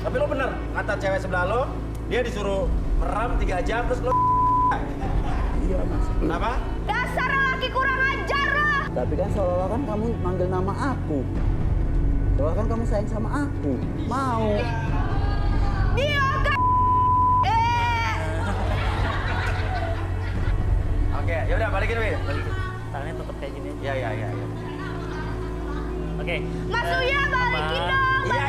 Tapi lo bener, kata cewek sebelah lo, dia disuruh merem 3 jam terus lo. Iya mas. Kenapa? Dasar lelaki kurang ajar lo. Tapi kan seolah-olah kan kamu manggil nama aku. Seolah kan kamu sayang sama aku. Mau. Dia kan. Oke, yaudah balikin Wi. Tangannya tetap kayak gini. Iya. Oke. Mas Uya, balikin dong. Iya.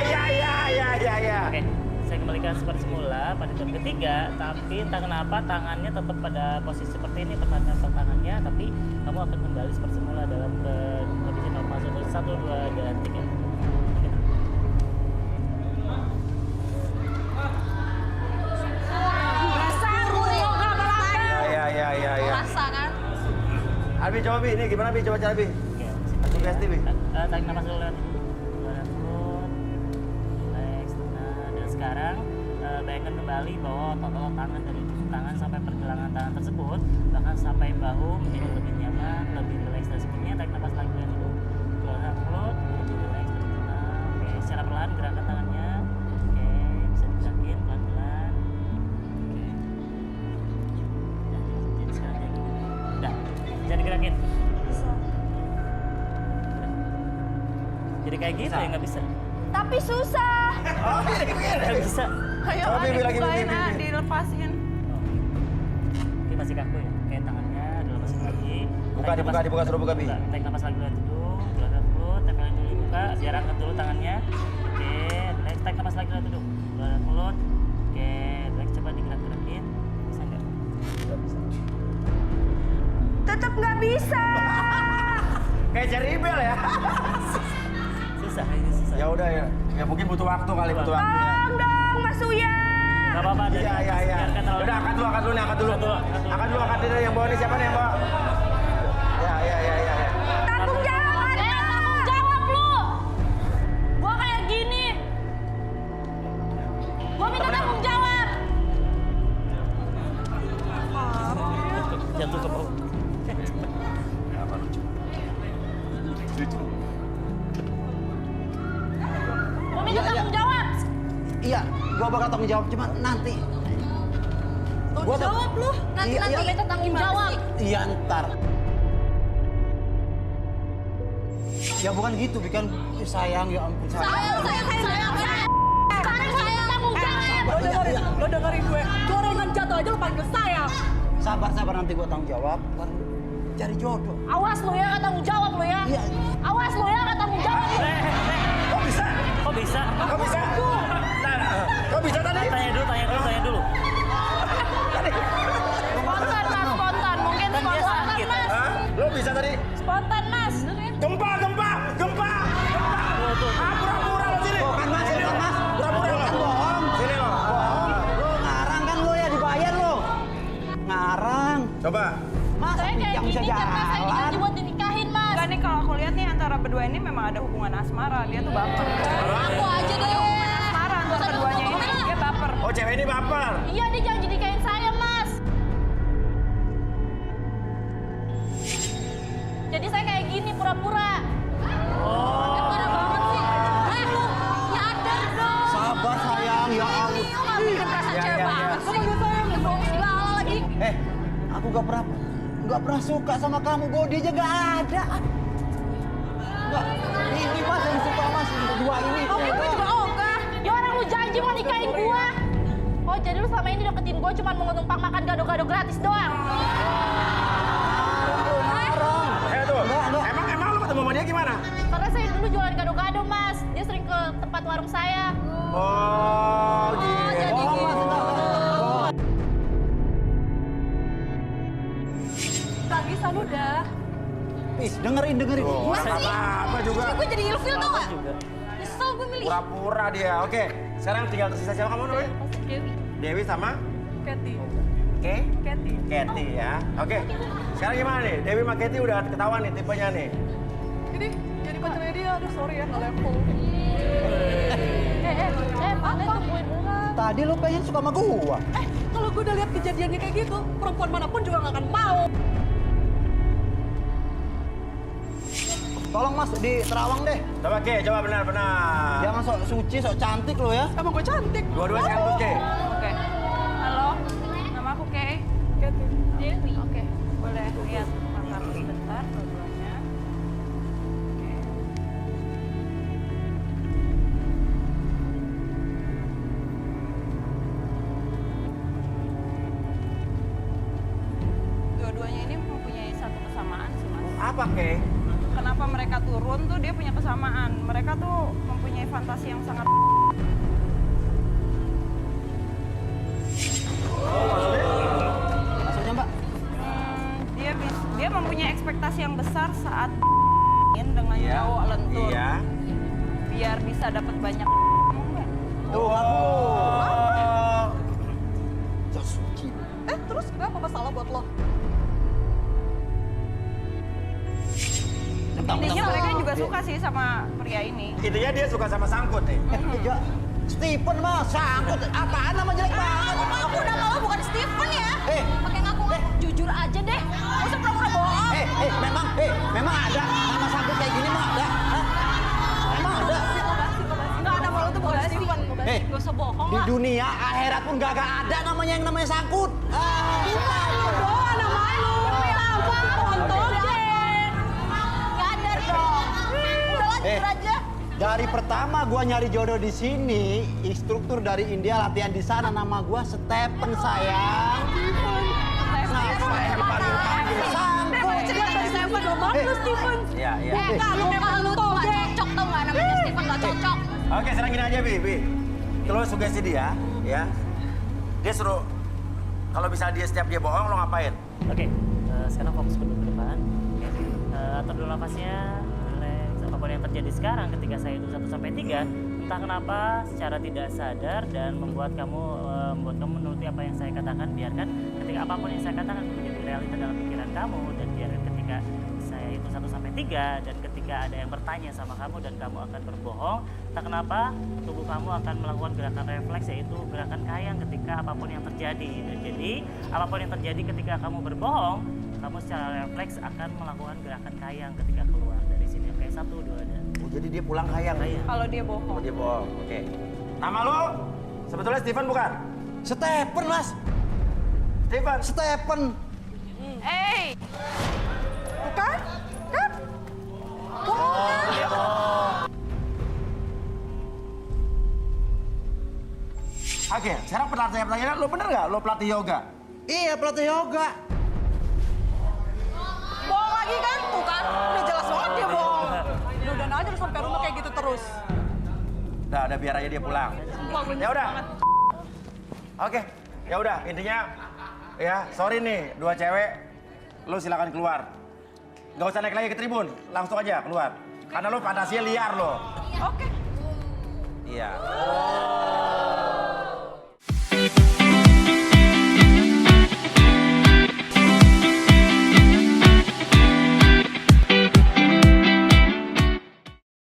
Oke, saya kembalikan seperti semula pada jam ketiga, tapi entah kenapa tangannya tetap pada posisi seperti ini, pertahankan tangannya, tapi kamu akan kembali seperti semula dalam kondisi normal. 1, 2, dan 3. Dasar guru yoga belakang. Iya. Rasa kan? Abi coba Bi, ini gimana Bi? Coba cara Bi. Oke, Sugesti Bi. tarik nafas dulu lewat perut, relax, tenang. Dan sekarang bayangkan kembali bahwa total tangan dari ujung tangan sampai pergelangan tangan tersebut, bahkan sampai bahu menjadi lebih nyaman, lebih relax. Dan sebelumnya tarik nafas lagi dulu, keluarkan perut, lebih relax, lebih tenang. Oke, secara perlahan gerakan tangannya. Oke, bisa digerakin pelan-pelan. Oke. Jadi sekarang jangan. Udah, bisa digerakin. Jadi kayak gitu ya nggak bisa. Tapi susah. Nggak bisa. Ayo, Coba Bibi lagi, dibukain, Bibi. dilepasin. Oke, masih kaku ya. Kayak tangannya dilepasin lagi. Buka, Tarik dibuka, napas- dibuka, suruh buka, Bi. Tarik napas lagi lewat hidung, lewat mulut, tempelin dulu buka, biar angkat dulu tangannya. Oke, relax, tarik napas lagi lewat hidung, lewat mulut. Oke, relax, coba digerak-gerakin. Bisa nggak? Nggak bisa. Tetap nggak bisa. Kayak cari bel ya. Susah, ini susah. Ya udah ya. Ya mungkin butuh waktu kali, butuh waktu ya. Tolong dong, Mas Uya. Nggak apa-apa, dari Iya, iya, iya. biarkan terlalu- Udah, angkat dulu nih, angkat dulu. Angkat dulu. Angkat dulu yang bawa nih, siapa nih yang bawa? Ya. Tanggung jawab. Tanggung jawab lu. Gua kayak gini. Gua minta tanggung jawab. Jatuh ke bawah. Apa lucu? Lucu. Gua minta tanggung jawab. Iya, gua bakal tanggung jawab, cuma nanti. Gua Jawab lu. Nanti Iya. minta tanggung jawab. Iya, ntar. Ya bukan gitu, bikin sayang, ya ampun sayang. Sayang. Sekarang saya tanggung jawab. Lo dengerin gue. Gorengan jatuh aja lu panggil sayang. Sabar, nanti gua tanggung jawab. Ntar cari jodoh. Awas lu ya, nggak tanggung jawab lu ya. Iya. Awas lu ya, nggak tanggung jawab. Kok bisa? Kok bisa? Kok bisa? Kok bisa tadi? Tanya dulu. Spontan mas, spontan. Mungkin Kan dia spontan sakit, mas. Hah? Lo bisa tadi? Spontan mas. Gempa! Pura-pura lo sini! Kan mas, Pura-pura lo! Kan bohong. Sini lo! Lo ngarang kan lo ya, dibayar lo. Ngarang. Coba. Mas, Saya kayak yang bisa gini karena saya jalan. dijanji buat dinikahin mas. Enggak nih, kalau aku lihat nih antara berdua ini memang ada hubungan asmara. Dia tuh baper. Aku aja deh. Asmara antara keduanya ini. Dia baper. Oh, cewek ini baper. Iya dia janji nikahin saya mas. Jadi saya kayak gini pura-pura. Parah banget sih. Lu nyadar dong. Sabar sayang, ya ampun. Lu nggak bikin perasaan Ya, cewek ya, banget. ya. Lu manggil saya ngebohong segala lagi. Aku gak pernah suka sama kamu, body aja gak ada. Enggak, ini mas yang suka mas, yang kedua ini. Oh gue juga ogah. Ya orang lu janji mau nikahin gua. Oh jadi lu selama ini deketin gua cuma mau numpang makan gado-gado gratis doang. Tuh. Enggak. Emang lo ketemu sama dia gimana? Karena saya dulu jualan gado-gado mas. Dia sering ke tempat warung saya. Oh, gitu. jadi Oh, mas, enggak. Gak bisa lu dah. Please, dengerin. Oh, apa juga? Gue jadi ilfil tau gak? Juga. Nyesel gue milih. Pura-pura dia. Oke, sekarang tinggal tersisa siapa kamu namanya? Dewi. Dewi sama? Kathy. Kathy ya. Oke. Sekarang gimana nih? Dewi sama Kathy udah ketahuan nih tipenya nih. Ini jadi pacarnya dia. Aduh sorry ya, nggak level. Mana tungguin dulu. Tadi lo pengen suka sama gua. Kalau gue udah lihat kejadiannya kayak gitu, perempuan manapun juga nggak akan mau. Tolong mas, di Terawang deh. Coba Ke, coba benar. Jangan sok suci, sok cantik lo ya. Emang gue cantik. Dua-duanya sekaligus Ke. Oke. Halo, nama aku Kay. Kathy. Dewi. Oke, boleh lihat mata aku sebentar dua-duanya. Oke. Dua-duanya ini mempunyai satu kesamaan sih mas. Apa Ke? Kenapa mereka turun tuh dia punya kesamaan. Mereka tuh mempunyai fantasi yang sangat. Maksudnya mbak? Dia mempunyai ekspektasi yang besar saat dengan cowok lentur. Iya. Biar bisa dapat banyak. Tuh aku. Oh. Sok suci. Terus kenapa masalah buat lo? Intinya mereka juga suka sih sama pria ini. Intinya dia suka sama sangkut nih. Ya, Stephen mas, sangkut. Apaan nama jelek banget? Aku udah mau bukan Stephen ya. Pakai ngaku jujur aja deh. Gak usah pura-pura bohong. Memang ada nama sangkut kayak gini mah ada. Hah? Memang ada. Enggak ada malu tuh bukan Stephen. Gak usah bohong Di lah. dunia akhirat pun gak ada namanya yang namanya sangkut. Doa namanya lu. Apa? Kontol deh. Gak ada dong. Udah lanjut aja. Dari pertama gua nyari jodoh di sini, instruktur dari India latihan di sana, nama gua Stephen sayang. Kenapa yang dipanggil-panggil sangkut? Stephen lo malu Stephen. Iya, iya. Lu memang lu tuh gak cocok tau gak namanya Stephen gak cocok. Oke, sekarang gini aja, Bi. Kalau sugesti dia, ya. Dia suruh, kalau bisa setiap dia bohong, lo ngapain? Oke, sekarang fokus dulu ke depan. Oke. Atur dulu nafasnya, relax. Apapun yang terjadi sekarang ketika saya itu 1 sampai 3, entah kenapa secara tidak sadar dan membuat kamu menuruti apa yang saya katakan, biarkan ketika apapun yang saya katakan menjadi realita dalam pikiran kamu, dan biarkan ketika saya itu 1 sampai 3 dan ketika ada yang bertanya sama kamu dan kamu akan berbohong, entah kenapa tubuh kamu akan melakukan gerakan refleks, yaitu gerakan kayang ketika apapun yang terjadi. Dan jadi apapun yang terjadi ketika kamu berbohong, kamu secara refleks akan melakukan gerakan kayang ketika keluar dari sini. Oke, 1, 2, dan Oh, jadi dia pulang kayang. Kalau dia bohong. Oh, dia bohong. Oke. Nama lo sebetulnya Stephen bukan? Stephen, Mas. Stephen. Stephen. Bukan? Kan? Oke, sekarang pertanyaan lo bener nggak? Lo pelatih yoga? Iya, pelatih yoga. Bohong lagi kan? Tuh kan? Udah jelas banget dia bohong. Udah aja lu sampai rumah kayak gitu terus. Udah biar aja dia pulang. Ya udah. Oke, ya udah. Intinya, ya sorry nih, 2 cewek, lo silakan keluar. Gak usah naik lagi ke tribun, langsung aja keluar. Karena lo fantasinya liar lo. Oke. Iya.